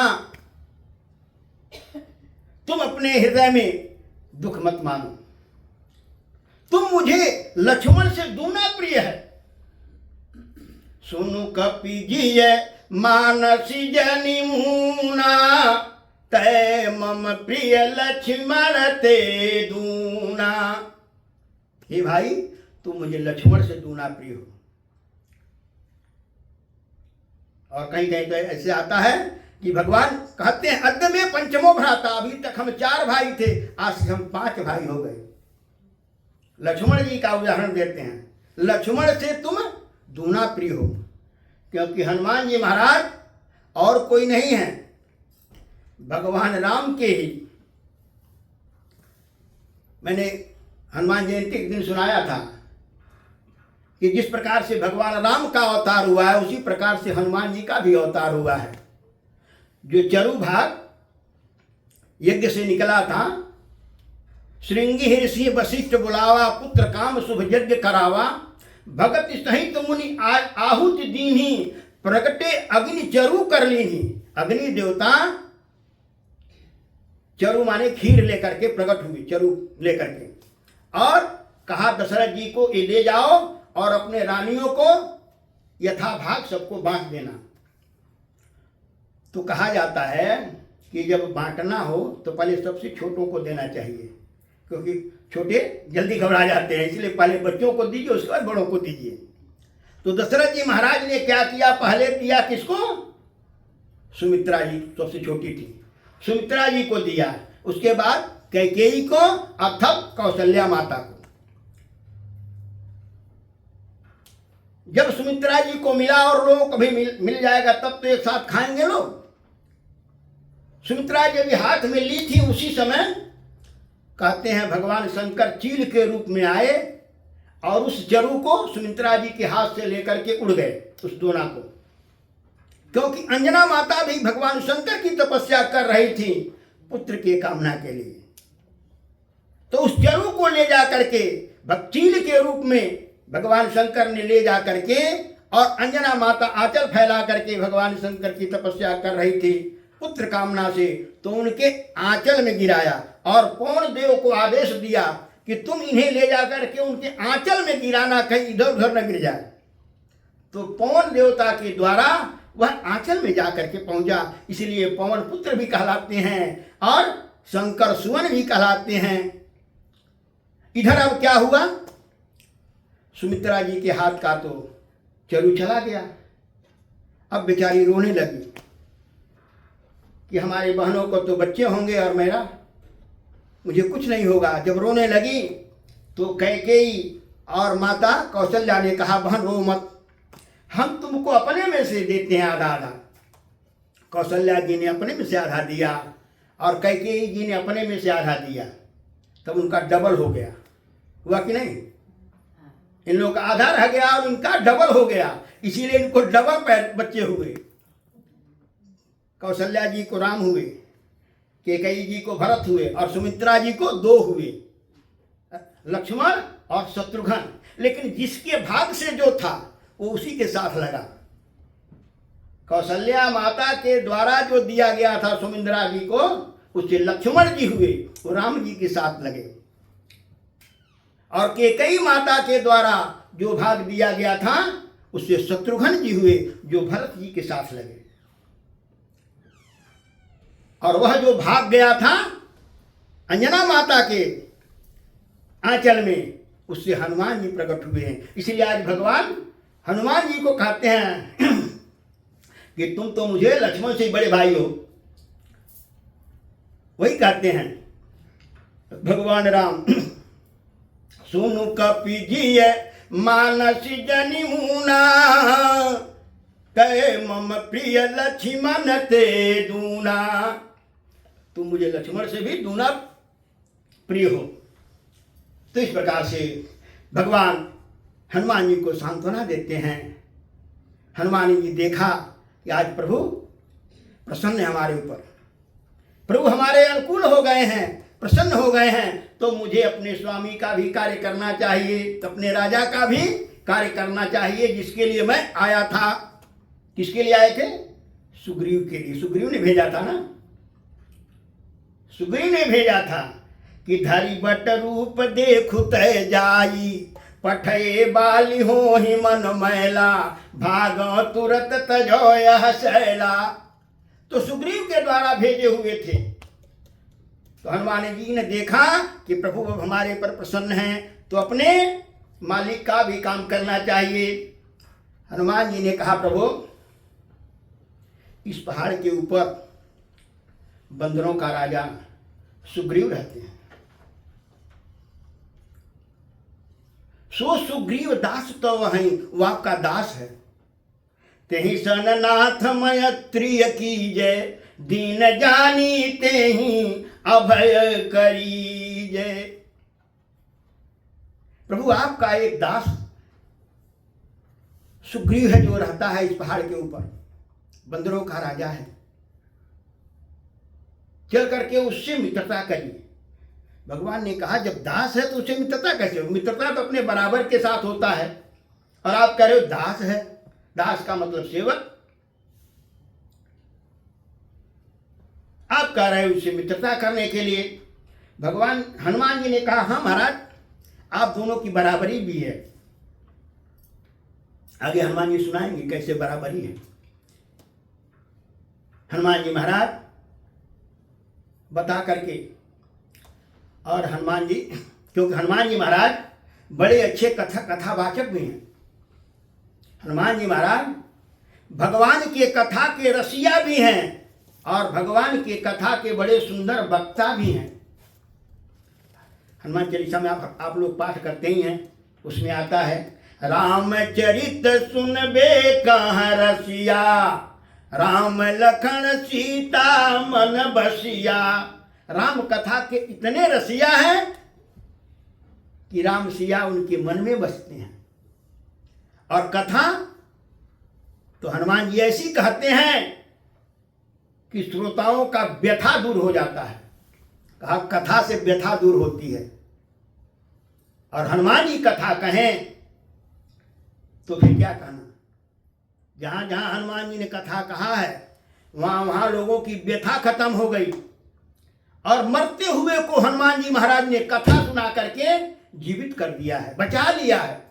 [SPEAKER 1] तुम अपने हृदय में दुख मत मानो, तुम मुझे लक्ष्मण से दूना प्रिय है। सुनु कपि जिय मानसी जनि ऊना, तय मम प्रिय लक्ष्मण ते दूना। हे भाई, तुम मुझे लक्ष्मण से दूना प्रिय हो। और कहीं कहीं तो ऐसे आता है कि भगवान कहते हैं अद्य में पंचमो भ्राता, अभी तक हम 4 भाई थे, आज से हम 5 भाई हो गए। लक्ष्मण जी का उदाहरण देते हैं, लक्ष्मण से तुम दूना प्रिय हो, क्योंकि हनुमान जी महाराज और कोई नहीं है, भगवान राम के ही। मैंने हनुमान जयंती के दिन सुनाया था कि जिस प्रकार से भगवान राम का अवतार हुआ है उसी प्रकार से हनुमान जी का भी अवतार हुआ है। जो चरु भाग यज्ञ से निकला था, श्रृंगी ऋषि वशिष्ठ बुलावा, पुत्र काम शुभ यज्ञ करावा, भगत सहित मुनि आहुति दीन्ही, प्रगटे अग्नि चरु कर लीन्ही। अग्नि देवता चरु माने खीर लेकर के प्रकट हुई, चरु लेकर के, और कहा दशरथ जी को ये ले जाओ और अपने रानियों को यथाभाग सबको बांट देना। तो कहा जाता है कि जब बांटना हो तो पहले सबसे छोटों को देना चाहिए, क्योंकि छोटे जल्दी घबरा जाते हैं, इसलिए पहले बच्चों को दीजिए, उसके बाद बड़ों को दीजिए। तो दशरथ जी महाराज ने क्या किया, पहले दिया किसको? सुमित्रा जी सबसे छोटी थी, सुमित्रा जी को दिया, उसके बाद कैकेयी को, अब तब कौशल्या माता को। जब सुमित्रा जी को मिला और लोगों को भी मिल जाएगा तब तो एक साथ खाएंगे लोग। सुमित्रा जी भी हाथ में ली थी, उसी समय कहते हैं भगवान शंकर चील के रूप में आए और उस चरु को सुमित्रा जी के हाथ से लेकर के उड़ गए, उस दोना को। क्योंकि अंजना माता भी भगवान शंकर की तपस्या कर रही थी पुत्र की कामना के लिए। तो उस चरु को ले जा करके चील के रूप में भगवान शंकर ने ले जा करके, और अंजना माता आंचल फैला करके भगवान शंकर की तपस्या कर रही थी पुत्र कामना से, तो उनके आंचल में गिराया और पवन देव को आदेश दिया कि तुम इन्हें ले जा करके उनके आंचल में गिराना, कहीं इधर उधर न गिर जाए। तो पवन देवता के द्वारा वह आंचल में जा करके पहुंचा, इसलिए पवन पुत्र भी कहलाते हैं और शंकर सुवन भी कहलाते हैं। इधर अब क्या हुआ, सुमित्रा जी के हाथ का तो चलू चला गया। अब बेचारी रोने लगी कि हमारी बहनों को तो बच्चे होंगे और मुझे कुछ नहीं होगा। जब रोने लगी तो कैकेयी और माता कौशल्या ने कहा, बहन रो मत, हम तुमको अपने में से देते हैं आधा आधा। कौशल्या जी ने अपने में से आधा दिया और कैकेयी जी ने अपने में से आधा दिया, तब उनका डबल हो गया। हुआ कि नहीं? इन लोगों का आधा रह गया और उनका डबल हो गया, इसीलिए इनको डबल बच्चे हुए। कौशल्या जी को राम हुए, कैकेयी जी को भरत हुए और सुमित्रा जी को 2 हुए, लक्ष्मण और शत्रुघ्न। लेकिन जिसके भाग से जो था वो उसी के साथ लगा। कौशल्या माता के द्वारा जो दिया गया था सुमित्रा जी को, उससे लक्ष्मण जी हुए, वो राम जी के साथ लगे। और कैकेयी माता के द्वारा जो भाग दिया गया था उससे शत्रुघ्न जी हुए, जो भरत जी के साथ लगे। और वह जो भाग गया था अंजना माता के आंचल में, उससे हनुमान जी प्रकट हुए हैं। इसलिए आज भगवान हनुमान जी को कहते हैं कि तुम तो मुझे लक्ष्मण से बड़े भाई हो। वही कहते हैं भगवान राम, सुनु कपिजिय मानस जनि मुना, कहे मम प्रिय लक्ष्मण ते दूना। तुम मुझे लक्ष्मण से भी दूना प्रिय हो। तो इस प्रकार से भगवान हनुमान जी को सांत्वना देते हैं। हनुमान जी देखा कि आज प्रभु प्रसन्न है हमारे ऊपर, प्रभु हमारे अनुकूल हो गए हैं, प्रसन्न हो गए हैं, तो मुझे अपने स्वामी का भी कार्य करना चाहिए, अपने राजा का भी कार्य करना चाहिए, जिसके लिए मैं आया था। किसके लिए आए थे? सुग्रीव के लिए। सुग्रीव ने भेजा था ना, सुग्रीव ने भेजा था कि धरि बट रूप देखु तय जाई, पठये बाली हो ही मन मैला, भागो तुरत तजो यह शैला। तो सुग्रीव के द्वारा भेजे हुए थे। तो हनुमान जी ने देखा कि प्रभु अब हमारे पर प्रसन्न हैं, तो अपने मालिक का भी काम करना चाहिए। हनुमान जी ने कहा, प्रभु इस पहाड़ के ऊपर बंदरों का राजा सुग्रीव रहते हैं, सो सुग्रीव दास तो वहीं, वो आपका दास है। तेहि सन नाथ मैत्रिय कीजय, दीन जानी तेहि अभय करीजय। प्रभु आपका एक दास सुग्रीव है, जो रहता है इस पहाड़ के ऊपर, बंदरों का राजा है। चल करके उससे मित्रता करिए। भगवान ने कहा जब दास है तो उससे मित्रता कैसे हो? मित्रता तो अपने बराबर के साथ होता है, और आप कह रहे हो दास है। दास का मतलब सेवक। आप कह रहे हो उससे मित्रता करने के लिए। भगवान हनुमान जी ने कहा, हाँ महाराज, आप दोनों की बराबरी भी है। आगे हनुमान जी सुनाएंगे कैसे बराबरी है। हनुमान जी महाराज बता करके, और हनुमान जी, क्योंकि हनुमान जी महाराज बड़े अच्छे कथावाचक भी हैं। हनुमान जी महाराज भगवान के कथा के रसिया भी हैं और भगवान के कथा के बड़े सुंदर वक्ता भी हैं। हनुमान चालीसा में आप लोग पाठ करते ही हैं, उसमें आता है, रामचरित सुनबे कहाँ रसिया, राम लखन सीता मन बसिया। राम कथा के इतने रसिया हैं कि राम सिया उनके मन में बसते हैं। और कथा तो हनुमान जी ऐसी कहते हैं कि श्रोताओं का व्यथा दूर हो जाता है। कहा कथा से व्यथा दूर होती है। और हनुमान जी कथा कहें तो फिर क्या कहना। जहां जहां हनुमान जी ने कथा कहा है वहां वहां लोगों की व्यथा खत्म हो गई, और मरते हुए को हनुमान जी महाराज ने कथा सुना करके जीवित कर दिया है, बचा लिया है।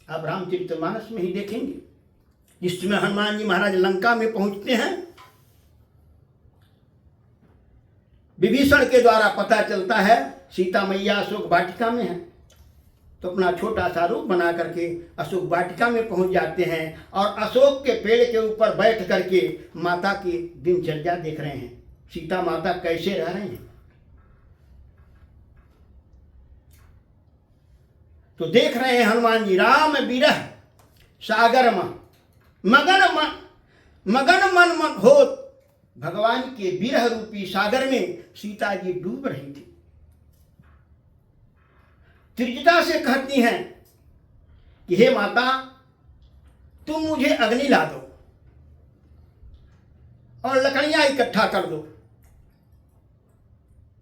[SPEAKER 1] आप रामचरितमानस में ही देखेंगे जिसमें हनुमान जी महाराज लंका में पहुंचते हैं। विभीषण के द्वारा पता चलता है सीता मैया अशोक वाटिका में है, तो अपना छोटा सा रूप बना करके अशोक वाटिका में पहुंच जाते हैं और अशोक के पेड़ के ऊपर बैठ करके माता की दिनचर्या देख रहे हैं, सीता माता कैसे रह रहे हैं। तो देख रहे हैं हनुमान जी, राम विरह सागर मगन मन होत, भगवान के विरह रूपी सागर में सीता जी डूब रही थी। त्रिजटा से कहती हैं कि हे माता, तुम मुझे अग्नि ला दो और लकड़ियां इकट्ठा कर दो,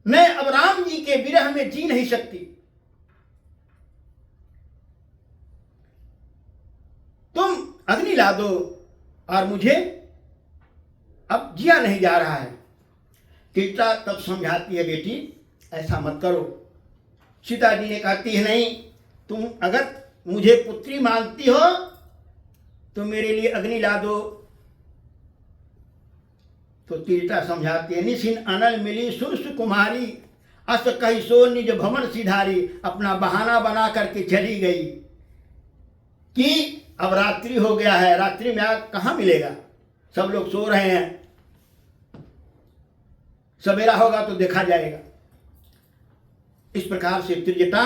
[SPEAKER 1] मैं अब राम जी के विरह में जी नहीं सकती। तुम अग्नि ला दो और मुझे अब जिया नहीं जा रहा है। त्रिजटा तब समझाती है, बेटी ऐसा मत करो। सीता जी ने कहती है, नहीं, तुम अगर मुझे पुत्री मानती हो तो मेरे लिए अग्नि ला दो। तो त्रिजटा समझाती है, निशिन अनल मिली सुरसु कुमारी, अस कही सो निज भवन सिधारी। अपना बहाना बना करके चली गई कि अब रात्रि हो गया है, रात्रि में आग कहाँ मिलेगा, सब लोग सो रहे हैं, सवेरा होगा तो देखा जाएगा। इस प्रकार से त्रिजटा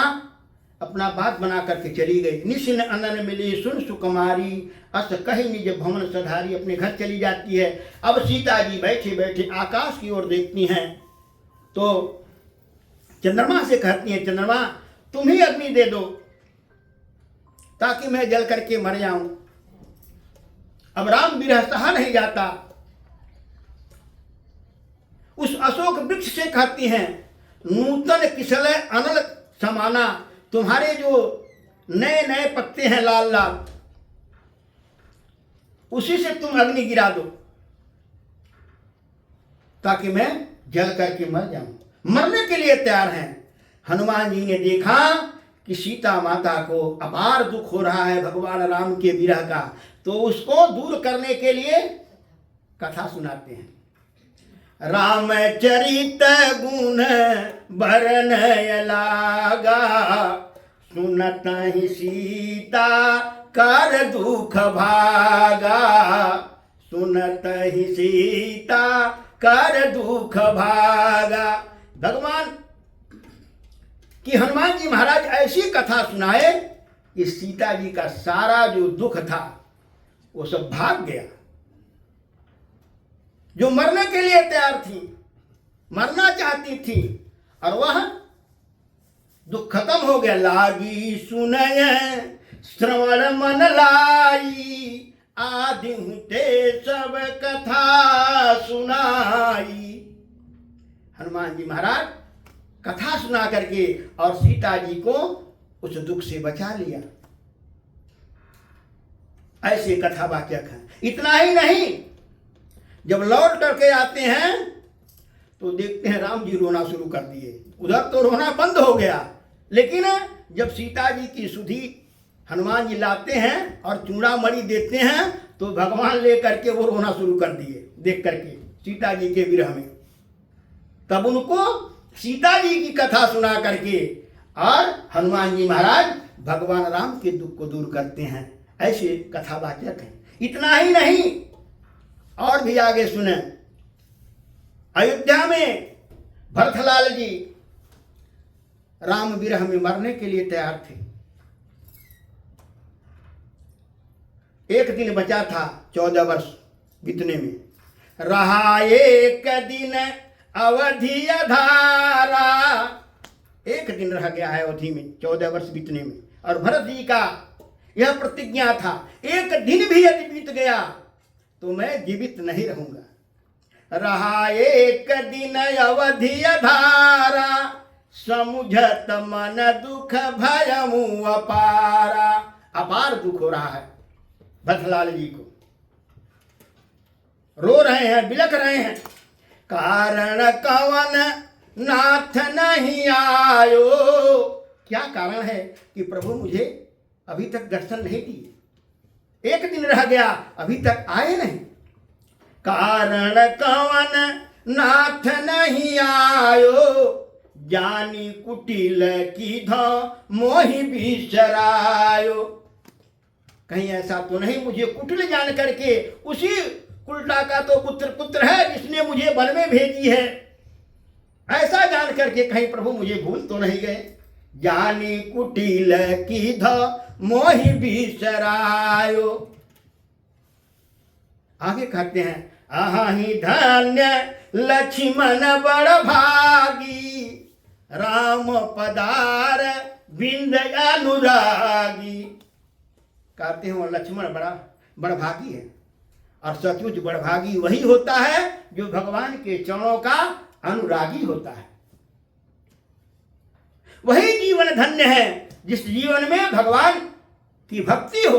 [SPEAKER 1] अपना बात बना करके चली गई। निशिन अनन मिली सुन सुकुमारी, अस कही निज भवन सधारी। अपने घर चली जाती है। अब सीता जी बैठे बैठे आकाश की ओर देखती हैं तो चंद्रमा से कहती हैं, चंद्रमा तुम ही अग्नि दे दो ताकि मैं जल करके मर जाऊं। अब राम विरह सहा नहीं जाता। उस अशोक वृक्ष से कहती हैं, नूतन किसले अनल समाना, तुम्हारे जो नए नए पत्ते हैं लाल लाल, उसी से तुम अग्नि गिरा दो ताकि मैं जल करके मर जाऊं। मरने के लिए तैयार हैं। हनुमान जी ने देखा कि सीता माता को अपार दुख हो रहा है भगवान राम के विरह का, तो उसको दूर करने के लिए कथा सुनाते हैं। रामचरित गुण बरनय लागा, सुनत ही सीता कर दुख भागा। सुनत ही सीता कर दुख भागा। भगवान कि हनुमान जी महाराज ऐसी कथा सुनाए कि सीता जी का सारा जो दुख था वो सब भाग गया। जो मरने के लिए तैयार थी, मरना चाहती थी, और वह दुख खत्म हो गया। लागी सुनय श्रवण मन लाई, आदि ते सब कथा सुनाई। हनुमान जी महाराज कथा सुना करके और सीता जी को उस दुख से बचा लिया। ऐसे कथा वाचक हैं। इतना ही नहीं, जब लौट करके आते हैं तो देखते हैं राम जी रोना शुरू कर दिए। उधर तो रोना बंद हो गया, लेकिन जब सीता जी की सुधि हनुमान जी लाते हैं और चूड़ा मणि देते हैं तो भगवान ले करके वो रोना शुरू कर दिए देख करके सीता जी के विरह में। तब उनको सीता जी की कथा सुना करके और हनुमान जी महाराज भगवान राम के दुख को दूर करते हैं। ऐसे कथावाचक हैं। इतना ही नहीं, और भी आगे सुने। अयोध्या में भरतलाल जी राम विरह में मरने के लिए तैयार थे। एक दिन बचा था 14 वर्ष बीतने में। रहा एक दिन अवधि अधारा, एक दिन रह गया है अवधि में 14 वर्ष बीतने में। और भरत जी का यह प्रतिज्ञा था, एक दिन भी यदि बीत गया तो मैं जीवित नहीं रहूंगा। रहा एक दिन अवधि अधारा, समुझत मन दुख भयमु अपारा। अपार दुख हो रहा है भरतलाल जी को, रो रहे हैं, बिलख रहे हैं। कारण कवन नाथ नहीं आयो, क्या कारण है कि प्रभु मुझे अभी तक दर्शन नहीं दिए। एक दिन रह गया, अभी तक आए नहीं। कारण कवन नाथ नहीं आयो, जानी कुटिल की धो मोहि बिसरायो। कहीं ऐसा तो नहीं मुझे कुटिल जान करके उसी कुलटा का तो पुत्र है जिसने मुझे वन में भेजी है, ऐसा जान करके कहीं प्रभु मुझे भूल तो नहीं गए। जानी कुटिल की धो मोहि बिसरायो। आगे कहते हैं, आहि धन्य लक्ष्मण बड़ भागी, राम पदार बिंद अनुरागी। कहते हैं वो लक्ष्मण बड़ा भागी है, और सचमुच बड़भागी वही होता है जो भगवान के चरणों का अनुरागी होता है। वही जीवन धन्य है जिस जीवन में भगवान की भक्ति हो,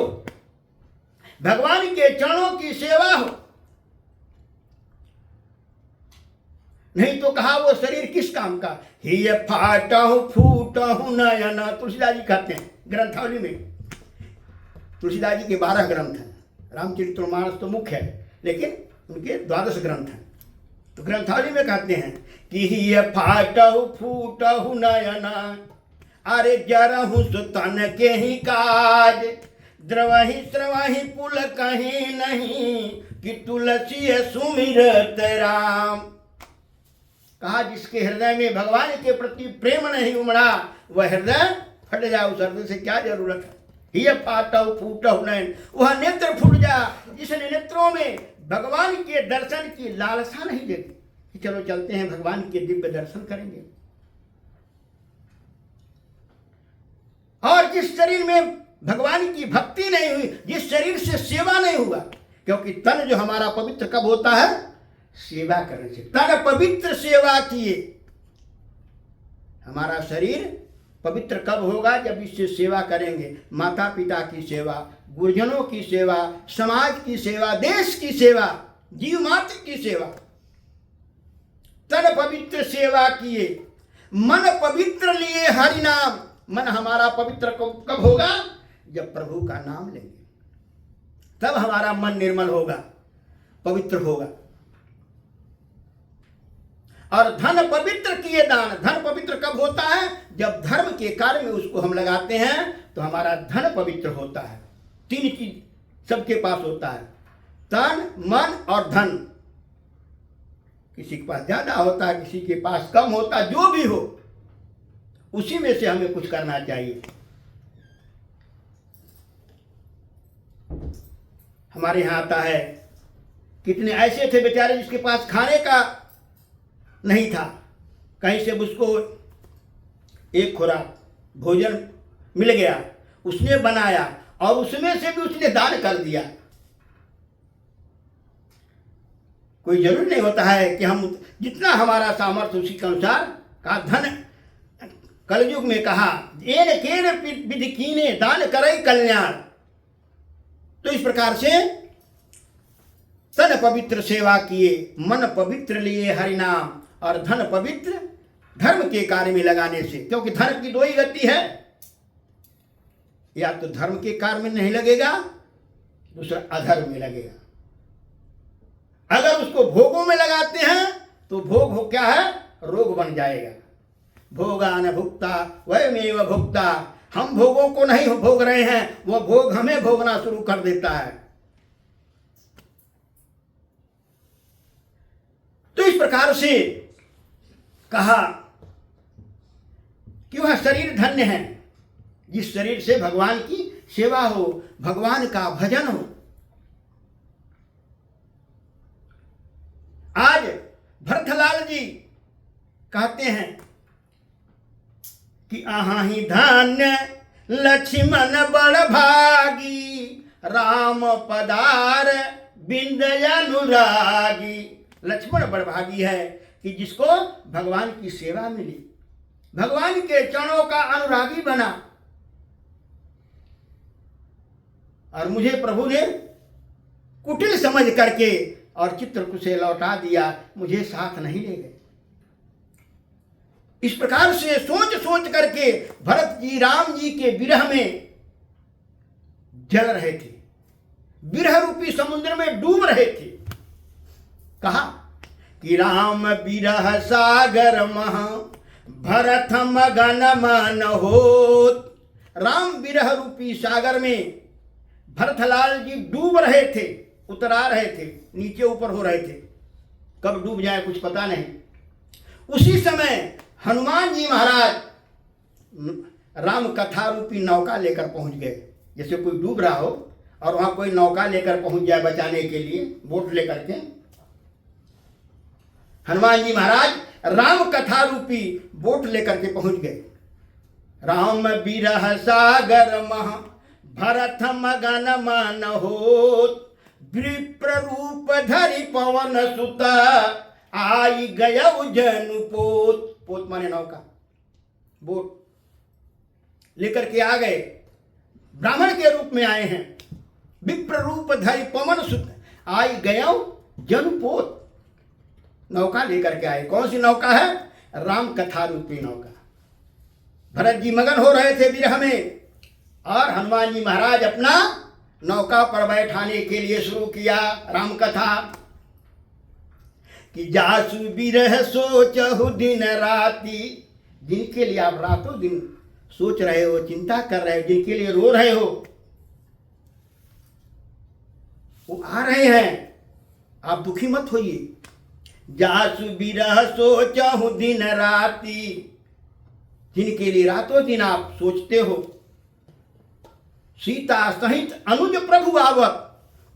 [SPEAKER 1] भगवान के चरणों की सेवा हो। नहीं तो कहा वो शरीर किस काम का, ही फाटहु फूटहु नयन। तुलसीदास जी कहते हैं ग्रंथावली में, तुलसीदास जी के 12 ग्रंथ हैं, रामचरितमानस तो मुख्य है, लेकिन उनके 12 ग्रंथ हैं। तो ग्रंथावली में कहते हैं कि ही फाटहु फूटहु नयन, अरे जरहु सुतन के ही काज, द्रवहि स्रवहि पुल कहीं नहीं, कि तुलसी सुमिरत राम। कहा जिसके हृदय में भगवान के प्रति प्रेम नहीं उमड़ा, वह हृदय फट जाए, उस हृदय से क्या जरूरत है। ही फाटहु फूटहु नयन, वह नेत्र फूट जा जिसने नेत्रों में भगवान के दर्शन की लालसा नहीं देखी कि चलो चलते हैं भगवान के दिव्य दर्शन करेंगे। और जिस शरीर में भगवान की भक्ति नहीं हुई, जिस शरीर से सेवा नहीं हुआ, क्योंकि तन जो हमारा पवित्र कब होता है, सेवा करने से। तन पवित्र सेवा किए, हमारा शरीर पवित्र कब होगा, जब इससे सेवा करेंगे। माता पिता की सेवा, गुरुजनों की सेवा, समाज की सेवा, देश की सेवा, जीव मात्र की सेवा। तन पवित्र सेवा किए, मन पवित्र लिए हरि नाम। मन हमारा पवित्र कब होगा, जब प्रभु का नाम लेंगे, तब हमारा मन निर्मल होगा, पवित्र होगा। और धन पवित्र किए दान, धन पवित्र कब होता है, जब धर्म के कार्य में उसको हम लगाते हैं तो हमारा धन पवित्र होता है। 3 चीज सबके पास होता है, तन मन और धन। किसी के पास ज्यादा होता है, किसी के पास कम होता है, जो भी हो उसी में से हमें कुछ करना चाहिए। हमारे यहाँ आता है, कितने ऐसे थे बेचारे जिसके पास खाने का नहीं था, कहीं से उसको एक खुराक भोजन मिल गया, उसने बनाया और उसमें से भी उसने दान कर दिया। कोई जरूरी नहीं होता है कि हम जितना हमारा सामर्थ्य उसी के अनुसार का धन। कलयुग में कहा एन केन विधि कीने दान करे कल्याण। तो इस प्रकार से तन पवित्र सेवा किए, मन पवित्र लिए हरि नाम, और धन पवित्र धर्म के कार्य में लगाने से। क्योंकि धर्म की 2 ही गति है, या तो धर्म के कार्य में नहीं लगेगा, दूसरा अधर्म में लगेगा। अगर उसको भोगों में लगाते हैं तो भोग हो क्या है, रोग बन जाएगा। भोगान भुक्ता वयमेव भुक्ता, हम भोगों को नहीं भोग रहे हैं, वो भोग हमें भोगना शुरू कर देता है। तो इस प्रकार से कहा कि वह शरीर धन्य है जिस शरीर से भगवान की सेवा हो, भगवान का भजन हो। आज भरतलाल जी कहते हैं कि आहि धन्य लक्ष्मण बड़ भागी, राम पदार बिंद अनुरागी। लक्ष्मण बड़ भागी है कि जिसको भगवान की सेवा मिली, भगवान के चरणों का अनुरागी बना। और मुझे प्रभु ने कुटिल समझ करके और चित्रकूट से लौटा दिया, मुझे साथ नहीं ले गए। इस प्रकार से सोच सोच करके भरत जी राम जी के विरह में जल रहे थे। विरह रूपी समुद्र में डूब रहे थे। कहा कि राम विरह सागर महा भरत मगन मन होत। राम विरह रूपी सागर में भरतलाल जी डूब रहे थे, उतरा रहे थे, नीचे ऊपर हो रहे थे। कब डूब जाए कुछ पता नहीं। उसी समय हनुमान जी महाराज राम कथा रूपी नौका लेकर पहुंच गए। जैसे कोई डूब रहा हो और वहां कोई नौका लेकर पहुंच जाए बचाने के लिए, बोट लेकर के। हनुमान जी महाराज राम कथा रूपी बोट लेकर के पहुंच गए। राम विरह सागर महा भरत मगन मन होत। विप्र रूप धरि पवन सुत आई गयौ जनु पोत। पोत माने नौका, बोट लेकर के आ गए। ब्राह्मण के रूप में आए हैं। विप्र रूप धरि पवन सुत आई गयौ जनु पोत। नौका लेकर के आए। कौन सी नौका है? राम कथा रूपी नौका। भरत जी मगन हो रहे थे विरह में और हनुमान जी महाराज अपना नौका पर बैठाने के लिए शुरू किया राम कथा। कि जासु विरह सोचहु दिन राति। जिनके लिए आप रातों दिन सोच रहे हो, चिंता कर रहे हो, जिनके लिए रो रहे हो, वो आ रहे हैं। आप दुखी मत होइए। जासु विरह सोचहु दिन राति। जिनके लिए रातों दिन आप सोचते हो। सीता सहित अनुज प्रभु आवत।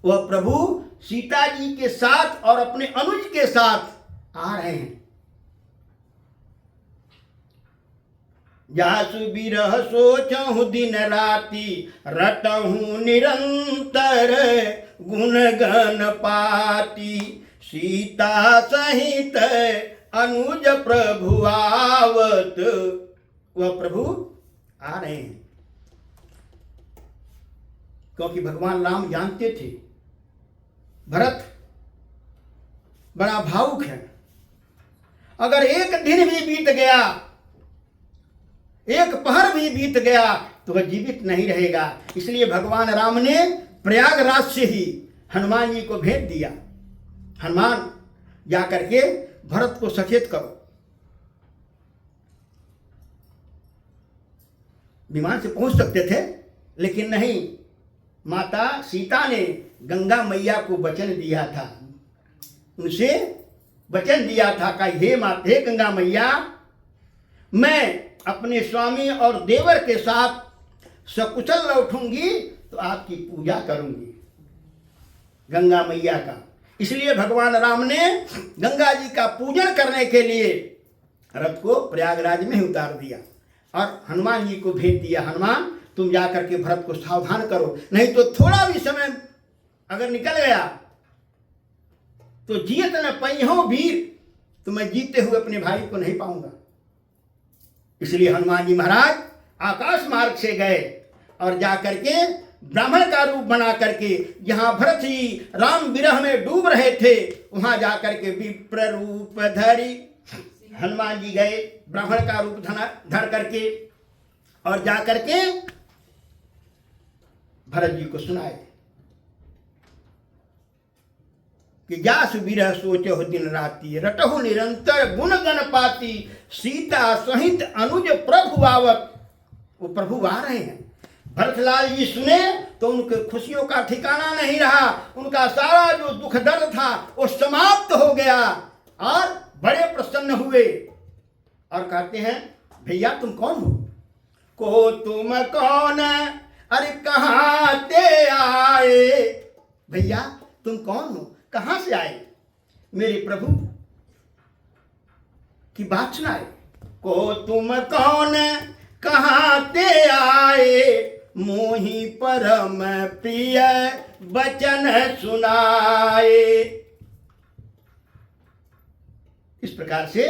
[SPEAKER 1] वह प्रभु सीता जी के साथ और अपने अनुज के साथ आ रहे हैं। जासु विरह सोचहु दिन राति रटहु निरंतर गुण गण पाती। सीता सहित अनुज प्रभु आवत। वह प्रभु आ रहे हैं। क्योंकि भगवान राम जानते थे भरत बड़ा भावुक है। अगर एक दिन भी बीत गया, एक पहर भी बीत गया तो वह जीवित नहीं रहेगा। इसलिए भगवान राम ने प्रयागराज से ही हनुमान जी को भेज दिया। हनुमान जाकर के भरत को सचेत करो। विमान से पहुंच सकते थे लेकिन नहीं। माता सीता ने गंगा मैया को वचन दिया था, उनसे वचन दिया था कि हे माता, हे गंगा मैया, मैं अपने स्वामी और देवर के साथ सकुशल लौटूंगी तो आपकी पूजा करूंगी, गंगा मैया का। इसलिए भगवान राम ने गंगा जी का पूजन करने के लिए रथ को प्रयागराज में उतार दिया और हनुमान जी को भेज दिया। हनुमान, तुम जाकर के भरत को सावधान करो, नहीं तो थोड़ा भी समय अगर निकल गया तो जियत न पैहो वीर, तो मैं जीते हुए अपने भाई को नहीं पाऊंगा। इसलिए हनुमान जी महाराज आकाश मार्ग से गए और जाकर के ब्राह्मण का रूप बना करके जहां भरत जी राम विरह में डूब रहे थे वहां जाकर के विप्र रूप धरी हनुमान जी गए, ब्राह्मण का रूप धर करके, और जाकर के भरत जी को सुनाए कि जासु विरह सोचहु दिन राति रटहु निरंतर गुण गण पाती। सीता सहित अनुज प्रभु आवत। वो प्रभु आ रहे हैं। भरतलाल जी सुने तो उनके खुशियों का ठिकाना नहीं रहा। उनका सारा जो दुख दर्द था वो समाप्त हो गया और बड़े प्रसन्न हुए और कहते हैं, भैया तुम कौन हो? को तुम कौन, अरे कहाँ ते आए? भैया तुम कौन हो, कहां से आए? मेरे प्रभु की बात सुनाए। को तुम कौन, कहां ते आए? मोहि परम प्रिय वचन सुनाए। इस प्रकार से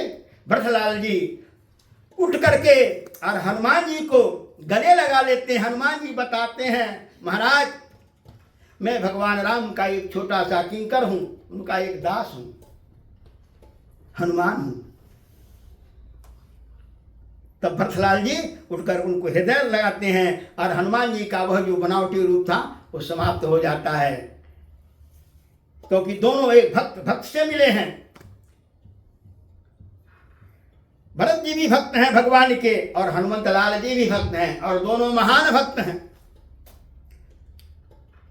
[SPEAKER 1] भरतलाल जी उठ करके और हनुमान जी को गले लगा लेते हैं। हनुमान जी बताते हैं, महाराज मैं भगवान राम का एक छोटा सा किंकर हूं, उनका एक दास हूं, हनुमान हूं। तब भरतलाल जी उठकर उनको हृदय लगाते हैं और हनुमान जी का वह जो बनावटी रूप था वो समाप्त हो जाता है, क्योंकि दोनों एक भक्त भक्त से मिले हैं। भरत जी भी भक्त हैं भगवान के और हनुमंत लाल जी भी भक्त हैं और दोनों महान भक्त हैं।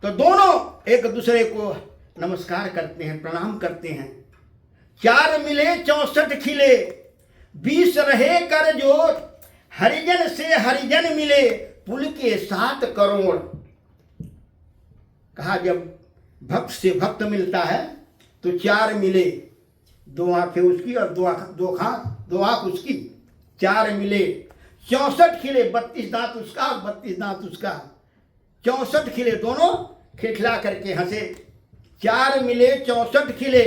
[SPEAKER 1] तो दोनों एक दूसरे को नमस्कार करते हैं, प्रणाम करते हैं। 4 मिले 64 खिले, 20 रहे कर जोड़, हरिजन से हरिजन मिले, पुल के 7 करोड़। कहा जब भक्त से भक्त मिलता है तो 4 मिले, 2 आंखें उसकी और 2 आंख उसकी, 4 मिले 64 खिले, 32 दांत उसका और 32 दांत उसका, 64 खिले, दोनों खिलखिला करके हंसे। 4 मिले 64 खिले,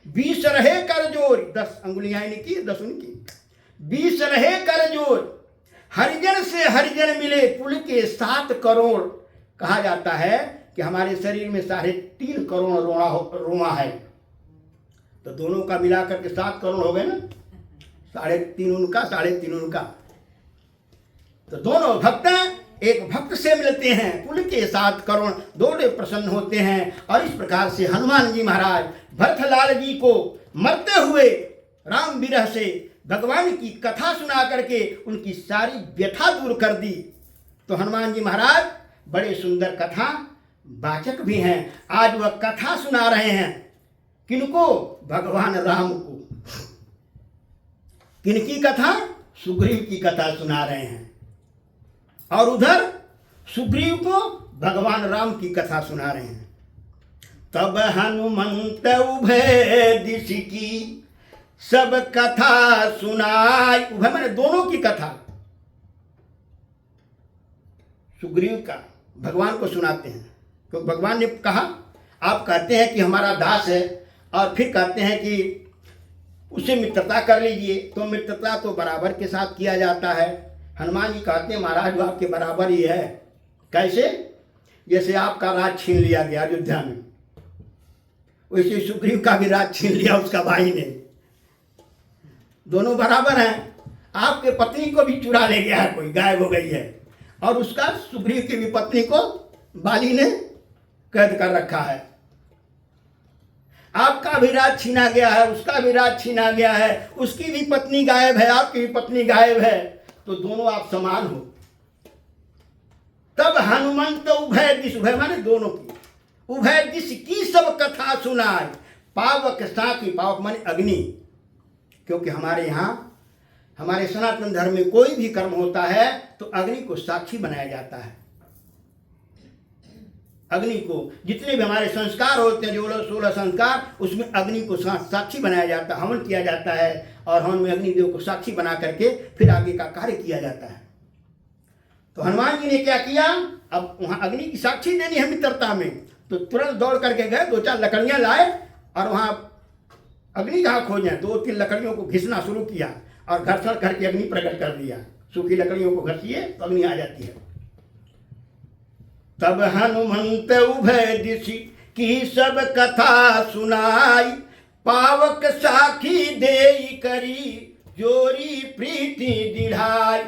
[SPEAKER 1] 20 रहे कर जोड़, 10 अंगुलियां इनकी 10 उनकी, 20 रहे कर जोड़, हरिजन से हरिजन मिले, पुल के 7 करोड़। कहा जाता है कि हमारे शरीर में 3.5 करोड़ रोमा है, तो दोनों का मिलाकर के 7 करोड़ हो गए ना, 3.5 उनका 3.5 उनका। तो दोनों भक्त एक भक्त से मिलते हैं, पुल के 7 करोड़, दोनों प्रसन्न होते हैं। और इस प्रकार से हनुमान जी महाराज भरतलाल जी को मरते हुए राम विरह से भगवान की कथा सुना करके उनकी सारी व्यथा दूर कर दी। तो हनुमान जी महाराज बड़े सुंदर कथा वाचक भी हैं। आज वह कथा सुना रहे हैं, किनको? भगवान राम को। किनकी कथा? सुग्रीव की कथा सुना रहे हैं। और उधर सुग्रीव को भगवान राम की कथा सुना रहे हैं। तब हनुमंत उभय दिश की सब कथा सुनाई। उभय मैंने दोनों की कथा, सुग्रीव का भगवान को सुनाते हैं, क्योंकि भगवान ने कहा आप कहते हैं कि हमारा दास है और फिर कहते हैं कि उससे मित्रता कर लीजिए, तो मित्रता तो बराबर के साथ किया जाता है। हनुमान जी कहते हैं महाराज वो आपके बराबर ही है। कैसे? जैसे आपका राज छीन लिया गया अयोध्या में, वैसे सुग्रीव का भी राज छीन लिया उसका भाई ने। दोनों बराबर हैं। आपके पत्नी को भी चुरा ले गया है, कोई गायब हो गई है, और उसका सुग्रीव की भी पत्नी को बाली ने कैद कर रखा है। आपका भी राज छीना गया है, उसका भी राज छीना गया है, उसकी भी पत्नी गायब है, आपकी भी पत्नी गायब है, तो दोनों आप समान हो। तब हनुमंत उभय दिश, उभय माने दोनों की, उभय दिश की सब कथा सुनाई। पावक साकी, पावक माने अग्नि, क्योंकि हमारे यहाँ हमारे सनातन धर्म में कोई भी कर्म होता है तो अग्नि को साक्षी बनाया जाता है। अग्नि को जितने भी हमारे संस्कार होते हैं, जो 16 संस्कार, उसमें अग्नि को साक्षी बनाया जाता है, हवन किया जाता है, और हवन में अग्निदेव को साक्षी बना करके फिर आगे का कार्य किया जाता है। तो हनुमान जी ने क्या किया, अब वहाँ अग्नि की साक्षी देनी है मित्रता में, तो तुरंत दौड़ करके गए, 2-4 लकड़ियाँ लाए और वहाँ अग्नि कहाँ खोजें, 2-3 लकड़ियों को घिसना शुरू किया और घर्षण करके अग्नि प्रकट कर दिया। सूखी लकड़ियों को घसीए तो अग्नि आ जाती है। तब हनुमंत उभय दिश की सब कथा सुनाई, पावक साखी देई करी जोरी प्रीति दिढ़ाई।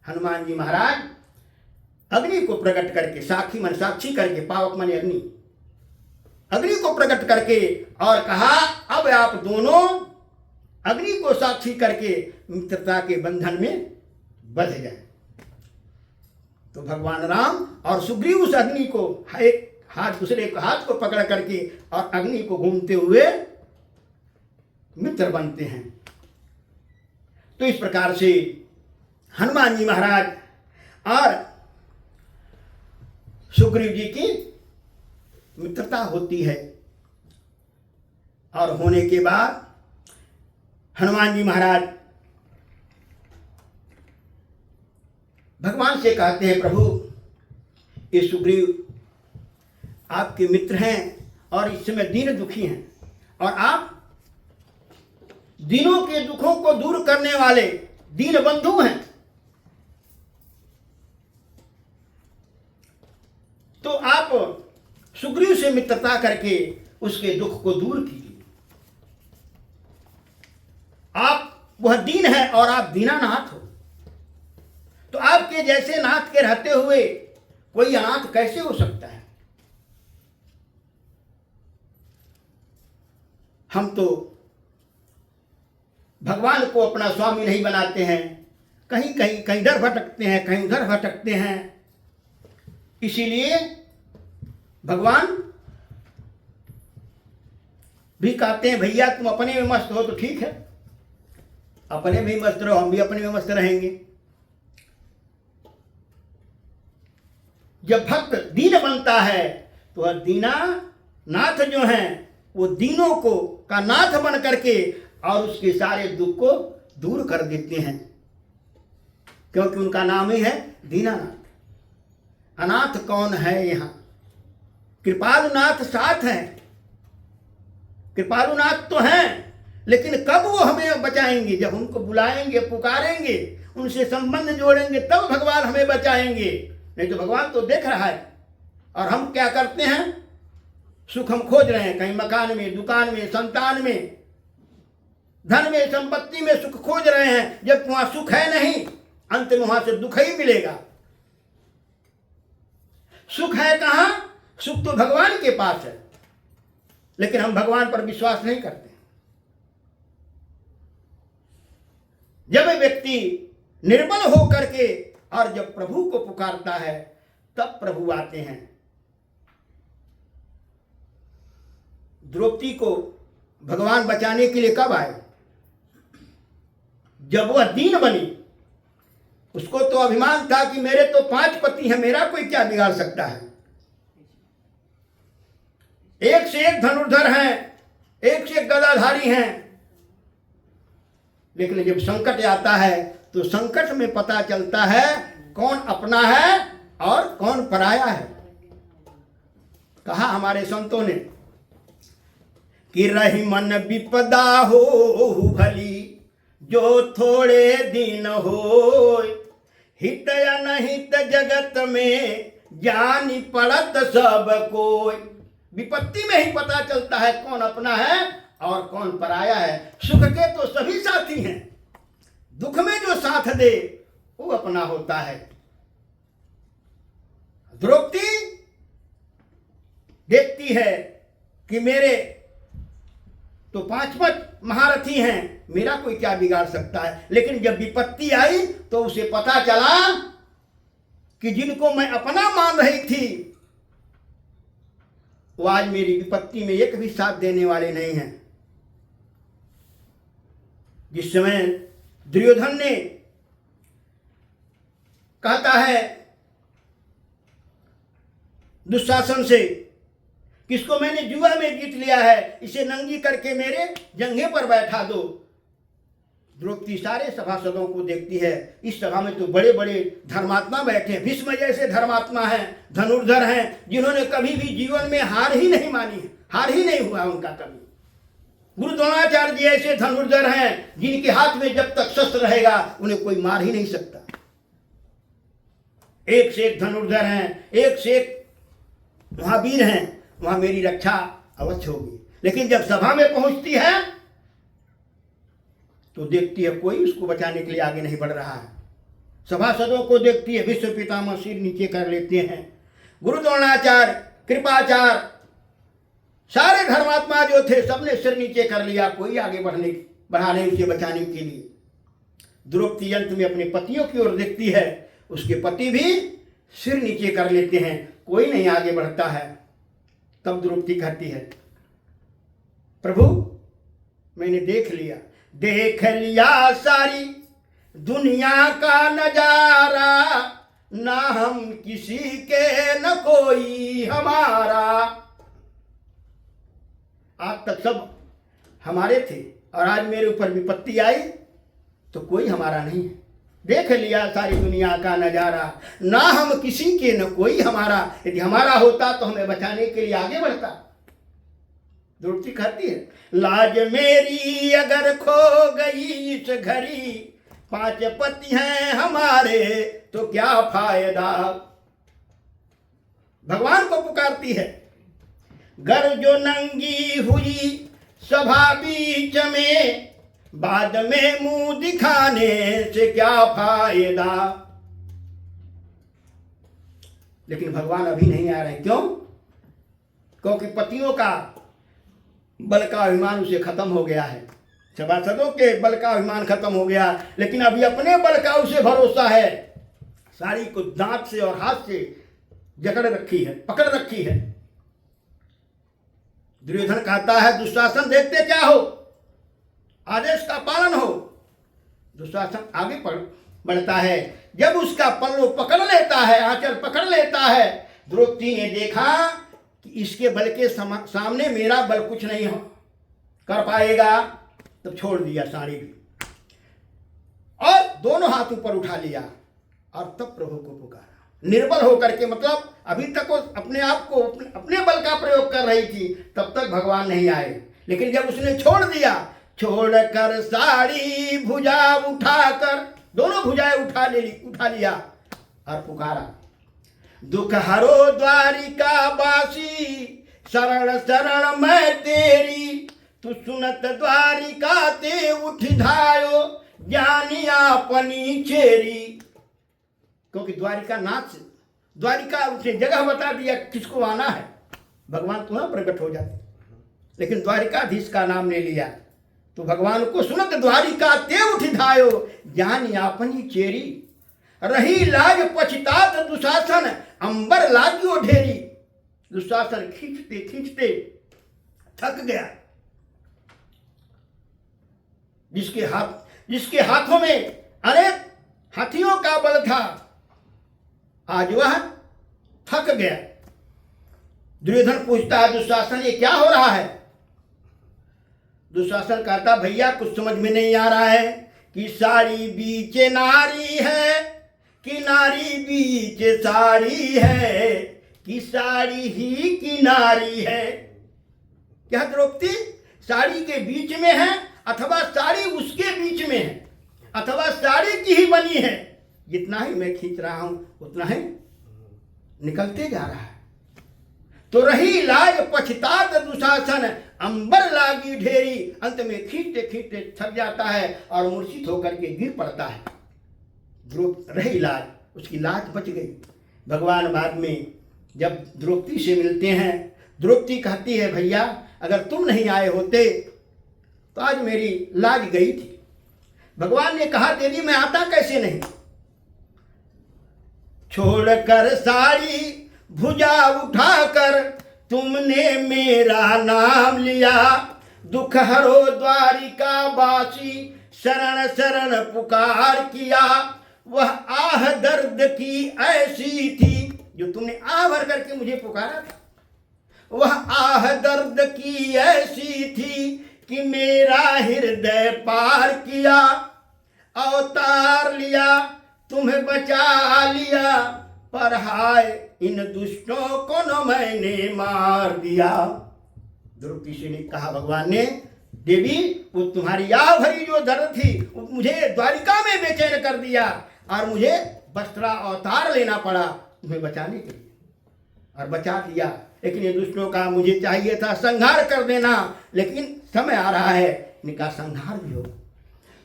[SPEAKER 1] हनुमान जी महाराज अग्नि को प्रकट करके, साखी मन साक्षी करके, पावक माने अग्नि, अग्नि को प्रकट करके और कहा अब आप दोनों अग्नि को साक्षी करके मित्रता के बंधन में बंध गए। तो भगवान राम और सुग्रीव उस अग्नि को एक हाथ दूसरे के हाथ को पकड़ करके और अग्नि को घूमते हुए मित्र बनते हैं। तो इस प्रकार से हनुमान जी महाराज और सुग्रीव जी की मित्रता होती है, और होने के बाद हनुमान जी महाराज भगवान से कहते हैं, प्रभु ये सुग्रीव आपके मित्र हैं और इस समय दीन दुखी हैं, और आप दीनों के दुखों को दूर करने वाले दीन बंधु हैं, तो आप सुग्रीव से मित्रता करके उसके दुख को दूर कीजिए। आप वह दीन है और आप दीनानाथ हो, तो आपके जैसे नाथ के रहते हुए कोई अनाथ कैसे हो सकता है? हम तो भगवान को अपना स्वामी नहीं बनाते हैं, कहीं कहीं कहीं इधर भटकते हैं, कहीं उधर भटकते हैं। इसीलिए भगवान भी कहते हैं भैया तुम अपने में मस्त हो तो ठीक है, अपने में मस्त रहो, हम भी अपने में मस्त रहेंगे। जब भक्त दीन बनता है तो वह दीना नाथ जो हैं वो दीनों को का नाथ बन करके और उसके सारे दुख को दूर कर देते हैं, क्योंकि उनका नाम ही है दीनानाथ। अनाथ कौन है यहाँ? कृपालुनाथ साथ हैं, कृपालुनाथ तो हैं, लेकिन कब वो हमें बचाएंगे? जब उनको बुलाएंगे, पुकारेंगे, उनसे संबंध जोड़ेंगे, तब भगवान हमें बचाएंगे। नहीं तो भगवान तो देख रहा है और हम क्या करते हैं? सुख हम खोज रहे हैं, कहीं मकान में, दुकान में, संतान में, धन में, संपत्ति में सुख खोज रहे हैं, जब वहां सुख है नहीं, अंत में वहां से दुख ही मिलेगा। सुख है कहां? सुख तो भगवान के पास है, लेकिन हम भगवान पर विश्वास नहीं करते। जब व्यक्ति निर्बल हो करके और जब प्रभु को पुकारता है तब प्रभु आते हैं। द्रौपदी को भगवान बचाने के लिए कब आए? जब वह दीन बनी। उसको तो अभिमान था कि मेरे तो 5 पति हैं, मेरा कोई क्या बिगाड़ सकता है। एक से एक धनुर्धर हैं, एक से एक गदाधारी हैं, लेकिन जब संकट आता है तो संकट में पता चलता है कौन अपना है और कौन पराया है। कहा हमारे संतों ने कि रही मन विपदा हो भली, जो थोड़े दिन हो, हित या नहित जगत में जानी पड़त सब कोई। विपत्ति में ही पता चलता है कौन अपना है और कौन पराया है। सुख के तो सभी साथी हैं, दुख में जो साथ दे वो अपना होता है। द्रौपदी देखती है कि मेरे तो 5 महारथी हैं, मेरा कोई क्या बिगाड़ सकता है। लेकिन जब विपत्ति आई तो उसे पता चला कि जिनको मैं अपना मान रही थी वो आज मेरी विपत्ति में एक भी साथ देने वाले नहीं हैं। जिस समय दुर्योधन ने कहता है दुशासन से, किसको मैंने जुआ में जीत लिया है, इसे नंगी करके मेरे जंघे पर बैठा दो। द्रौपदी सारे सभासदों को देखती है, इस सभा में तो बड़े बड़े धर्मात्मा बैठे हैं, भीष्म जैसे धर्मात्मा हैं, धनुर्धर हैं, जिन्होंने कभी भी जीवन में हार ही नहीं मानी, हार ही नहीं हुआ उनका कभी। गुरु द्रोणाचार्य जी ऐसे धनुर्धर हैं जिनके हाथ में जब तक शस्त्र रहेगा उन्हें कोई मार ही नहीं सकता। एक से एक धनुर्धर हैं, एक से एक महावीर हैं, वहां मेरी रक्षा अवश्य होगी। लेकिन जब सभा में पहुंचती है तो देखती है कोई उसको बचाने के लिए आगे नहीं बढ़ रहा है। सभासदों को देखती है, विश्व पितामह सिर नीचे कर लेते हैं। गुरु द्रोणाचार्य, कृपाचार्य, सारे धर्मात्मा जो थे सबने सिर नीचे कर लिया, कोई आगे बढ़ाने उसे बचाने के लिए। द्रौपदी अंत में अपने पतियों की ओर देखती है, उसके पति भी सिर नीचे कर लेते हैं, कोई नहीं आगे बढ़ता है। तब द्रौपदी कहती है, प्रभु मैंने देख लिया सारी दुनिया का नजारा, ना हम किसी के न कोई हमारा। आज तक सब हमारे थे और आज मेरे ऊपर विपत्ति आई तो कोई हमारा नहीं है। देख लिया सारी दुनिया का नजारा, ना हम किसी के न कोई हमारा। यदि हमारा होता तो हमें बचाने के लिए आगे बढ़ता। द्रौपदी कहती है, लाज मेरी अगर खो गई इस घड़ी, 5 पति हैं हमारे तो क्या फायदा। भगवान को पुकारती है, गर जो नंगी हुई सभा बीच में, बाद में मुंह दिखाने से क्या फायदा। लेकिन भगवान अभी नहीं आ रहे। क्यों? क्योंकि पतियों का बल का अभिमान उसे खत्म हो गया है, सभासदों के बल का अभिमान खत्म हो गया, लेकिन अभी अपने बल का उसे भरोसा है। साड़ी को दांत से और हाथ से जकड़ रखी है, पकड़ रखी है। दुर्योधन कहता है दुशासन देखते क्या हो, आदेश का पालन हो। दुशासन आगे बढ़ता है, जब उसका पल्लू पकड़ लेता है, आंचल पकड़ लेता है, द्रौपदी ने देखा कि इसके बल के सामने मेरा बल कुछ नहीं हो कर पाएगा, तब छोड़ दिया साड़ी भी और दोनों हाथ ऊपर उठा लिया और तब प्रभु को पुकारा। निर्बल होकर के, मतलब अभी तक वो अपने आप को अपने बल का प्रयोग कर रही थी, तब तक भगवान नहीं आए। लेकिन जब उसने छोड़ दिया, छोड़कर साड़ी भुजा उठाकर, दोनों भुजाएं उठा लिया और पुकारा, दुख हरो द्वारिका बासी, शरण शरण मैं तेरी, तू सुनत द्वारिका ते उठ धायो, ज्ञानी अपनी चेरी। क्योंकि द्वारिका नाथ, द्वारिका उसने जगह बता दिया किसको आना है, भगवान तुरंत प्रकट हो जाते, लेकिन द्वारिकाधीश का नाम ले लिया। तो भगवान को सुनत द्वारिका ते उठ धायो, ज्ञानी अपनी चेरी, रही लाज पछतात दुशासन, अंबर लागियो ढेरी। दुशासन खींचते खींचते थक गया। जिसके हाथों में अनेक हाथियों का बल था, आज वह थक गया। दुर्योधन पूछता है दुशासन ये क्या हो रहा है? दुशासन कहता भैया कुछ समझ में नहीं आ रहा है कि साड़ी बीच नारी है कि नारी बीच साड़ी है कि साड़ी ही की नारी है। क्या द्रौपदी साड़ी के बीच में है अथवा साड़ी उसके बीच में है अथवा साड़ी की ही बनी है? जितना ही मैं खींच रहा हूं उतना ही निकलते जा रहा है। तो रही लाज पछतात दुशासन, अंबर लागी ढेरी। अंत में खींचते खींचते थक जाता है और मूर्छित होकर के गिर पड़ता है। रही लाज, उसकी लाज बच गई। भगवान बाद में जब द्रौपदी से मिलते हैं, द्रौपदी कहती है भैया अगर तुम नहीं आए होते तो आज मेरी लाज गई थी। भगवान ने कहा देवी मैं आता कैसे नहीं। छोड़कर साड़ी भुजा उठाकर तुमने मेरा नाम लिया, दुख हरो द्वारिका बासी, शरण शरण पुकार किया। वह आह दर्द की ऐसी थी, जो तुमने आह भर करके मुझे पुकारा था, वह आह दर्द की ऐसी थी कि मेरा हृदय पार किया। अवतार लिया तुम्हें बचा लिया, पर हाय इन दुष्टों को न मैंने मार दिया। द्रौपदी से ने कहा भगवान ने देवी वो तुम्हारी आह भरी जो दर्द थी वो मुझे द्वारिका में बेचैन कर दिया और मुझे वस्त्रा अवतार लेना पड़ा तुम्हें बचाने के लिए, और बचा दिया। लेकिन ये दुष्टों का मुझे चाहिए था संहार कर देना, लेकिन समय आ रहा है इनका संहार भी हो।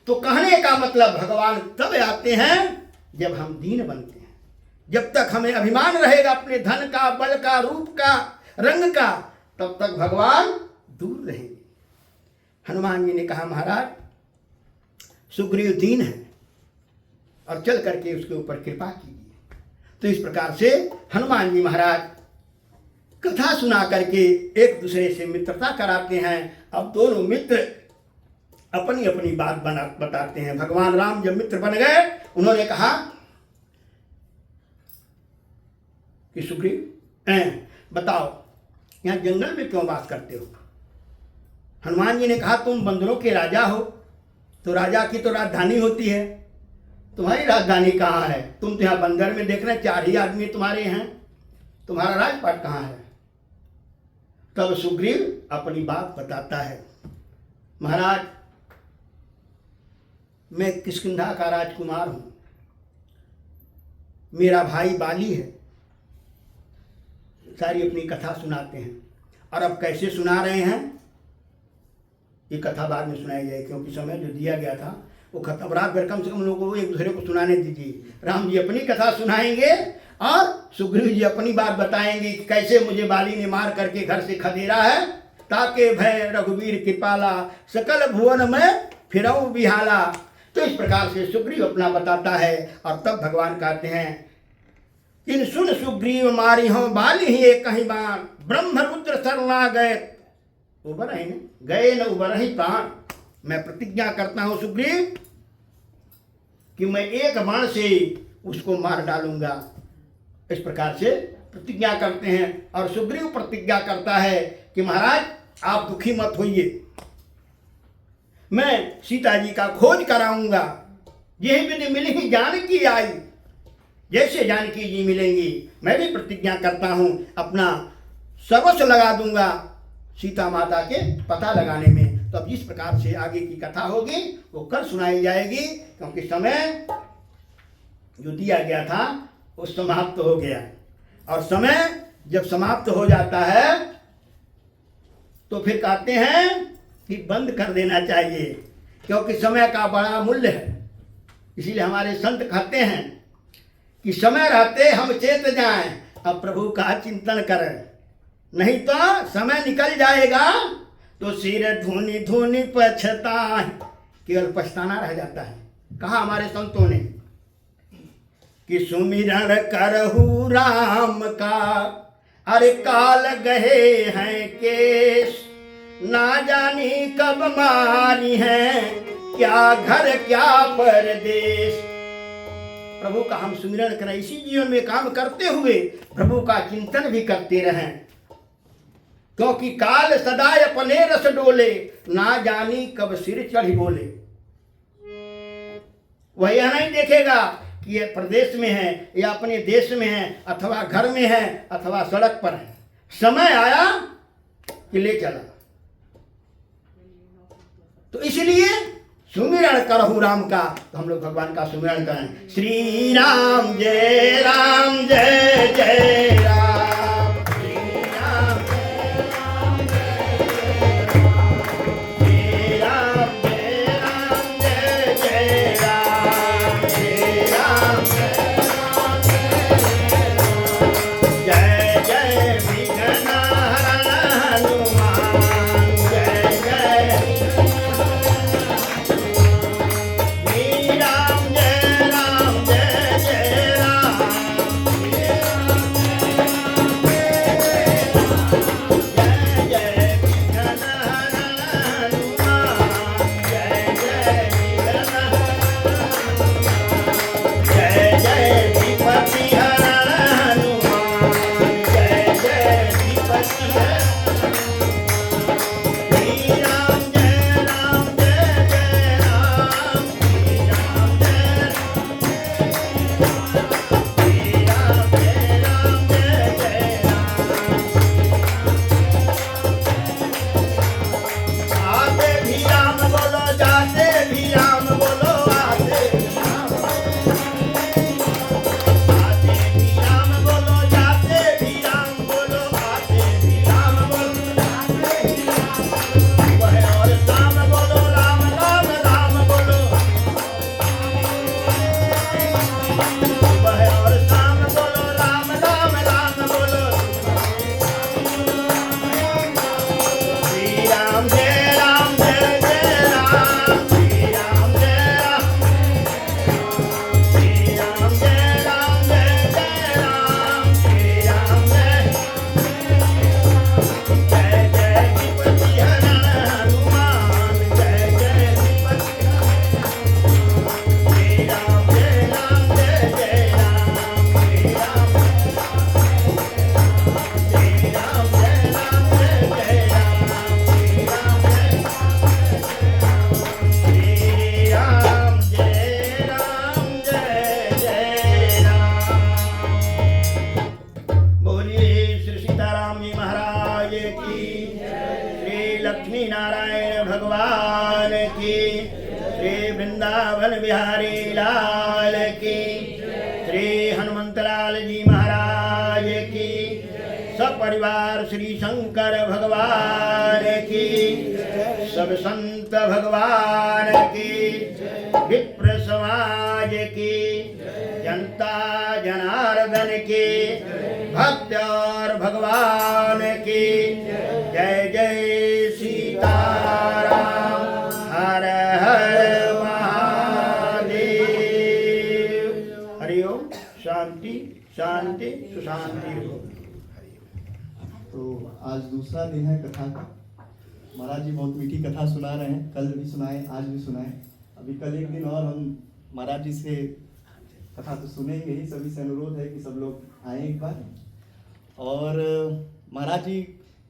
[SPEAKER 1] तो कहने का मतलब भगवान तब आते हैं जब हम दीन बनते हैं। जब तक हमें अभिमान रहेगा अपने धन का, बल का, रूप का, रंग का, तब तक भगवान दूर रहेंगे। हनुमान जी ने कहा महाराज सुग्रीव दीन है और चल करके उसके ऊपर कृपा कीजिए। तो इस प्रकार से हनुमान जी महाराज कथा सुना करके एक दूसरे से मित्रता कराते हैं। अब दोनों मित्र अपनी अपनी बात बताते हैं। भगवान राम जब मित्र बन गए, उन्होंने कहा कि सुग्रीव बताओ यहाँ जंगल में क्यों वास करते हो? हनुमान जी ने कहा तुम बंदरों के राजा हो, तो राजा की तो राजधानी होती है, तुम्हारी राजधानी कहाँ है? तुम तो यहाँ बंदर में देख रहे 4 ही आदमी तुम्हारे हैं, तुम्हारा राजपाट कहाँ है? तब सुग्रीव अपनी बात बताता है, महाराज मैं किष्किंधा का राजकुमार हूं, मेरा भाई बाली है। सारी अपनी कथा सुनाते हैं। और अब कैसे सुना रहे हैं ये कथा बाद में सुनाई जाए, क्योंकि समय जो दिया गया था वो खत्म। रात भर कम से कम लोगों को एक दूसरे को सुनाने दीजिए। राम जी अपनी कथा सुनाएंगे और सुग्रीव जी अपनी बात बताएंगे कि कैसे मुझे बाली ने मार करके घर से खदेड़ा है। ताके भय रघुवीर कृपाला, सकल भुवन में फिरऊं बिहाला। तो इस प्रकार से सुग्रीव अपना बताता है। और तब भगवान कहते हैं, इन सुन सुग्रीव मारी हो बाली ही एक कहीं बाण, ब्रह्म रुद्र सरना गए उबर ही गए न उबर ही प्राण। मैं प्रतिज्ञा करता हूं सुग्रीव कि मैं एक बाण से उसको मार डालूंगा। इस प्रकार से प्रतिज्ञा करते हैं। और सुग्रीव प्रतिज्ञा करता है कि महाराज आप दुखी मत होइए, मैं सीता जी का खोज कराऊंगा। यही विधि मिली ही जानकी आई, जैसे जानकी जी मिलेंगी मैं भी प्रतिज्ञा करता हूं अपना सर्वस्व लगा दूंगा सीता माता के पता लगाने में। तो अब जिस प्रकार से आगे की कथा होगी वो कल सुनाई जाएगी, क्योंकि समय जो दिया गया था वो समाप्त हो गया। और समय जब समाप्त हो जाता है तो फिर कहते हैं कि बंद कर देना चाहिए, क्योंकि समय का बड़ा मूल्य है। इसीलिए हमारे संत कहते हैं कि समय रहते हम चेत जाएं, अब प्रभु का चिंतन करें, नहीं तो समय निकल जाएगा तो सिर धुनी धुनी पछता, केवल पछताना रह जाता है। कहा हमारे संतों ने कि सुमिरन करहु राम का, अरे काल गहे हैं केश, ना जानी कब मारी है, क्या घर क्या परदेश। प्रभु का हम सुमिरन करें, इसी जीवन में काम करते हुए प्रभु का चिंतन भी करते रहें, क्योंकि काल सदा अपने रस डोले, ना जानी कब सिर चढ़ी बोले। वह यह नहीं देखेगा कि ये प्रदेश में है या अपने देश में है अथवा घर में है अथवा सड़क पर है, समय आया कि ले चला। तो इसलिए सुमिरन करहु राम का, तो हम लोग भगवान का सुमिरन करें। श्री राम जय राम जय जय राम, श्री राम जय राम जय जय राम, श्री राम जय जय राम, श्री राम जय राम जय जय, जय जय विघ्नहरण हनुमान, जय जय लक्ष्मी नारायण भगवान की, श्री वृंदावन बिहारी लाल की, श्री हनुमंतलाल जी महाराज की, सब परिवार श्री शंकर भगवान की, सब संत भगवान की, विप्र समाज की, जनता जनार्दन भगवान की, भक्त और भगवान की। जय जय सीताराम, हर हर महादेव। हरिओम। शांति शांति सुशांति हो।
[SPEAKER 2] तो आज दूसरा दिन है कथा का। महाराज जी बहुत मीठी कथा सुना रहे हैं, कल भी सुनाए, आज भी सुनाए। अभी कल एक दिन और हम महाराज जी से कथा तो सुनेंगे ही। सभी से अनुरोध है कि सब लोग आए एक बार। और महाराज जी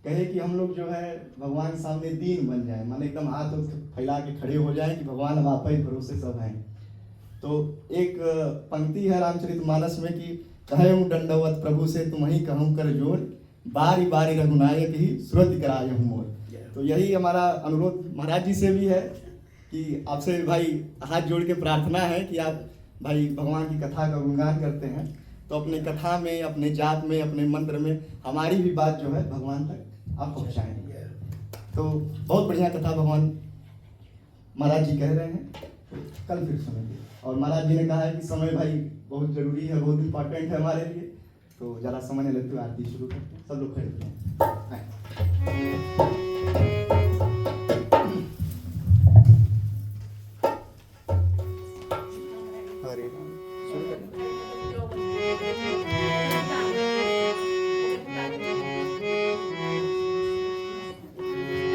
[SPEAKER 2] कहे कि हम लोग जो है भगवान के सामने दीन बन जाए, माने एकदम हाथ फैला के खड़े हो जाए कि भगवान हम आप ही भरोसे सब हैं। तो एक पंक्ति है रामचरितमानस में कि कहे हूँ दंडवत प्रभु से तुम ही कहूँ कर जोर, बारी बारी रघुनायक ही सुरति कराए हूँ मोर। तो यही हमारा अनुरोध महाराज जी से भी है कि आपसे भाई हाथ जोड़ के प्रार्थना है कि आप भाई भगवान की कथा का गुणगान करते हैं तो अपने कथा में, अपने जाप में, अपने मंत्र में हमारी भी बात जो है भगवान तक आप पहुँचाएंगे। तो बहुत बढ़िया कथा भगवान महाराज जी कह रहे हैं, कल फिर सुनेंगे। और महाराज जी ने कहा है कि समय भाई बहुत जरूरी है, बहुत इंपॉर्टेंट है हमारे लिए। तो ज़्यादा समय नहीं लगते, आरती शुरू करते हैं। सब लोग खड़े हैं।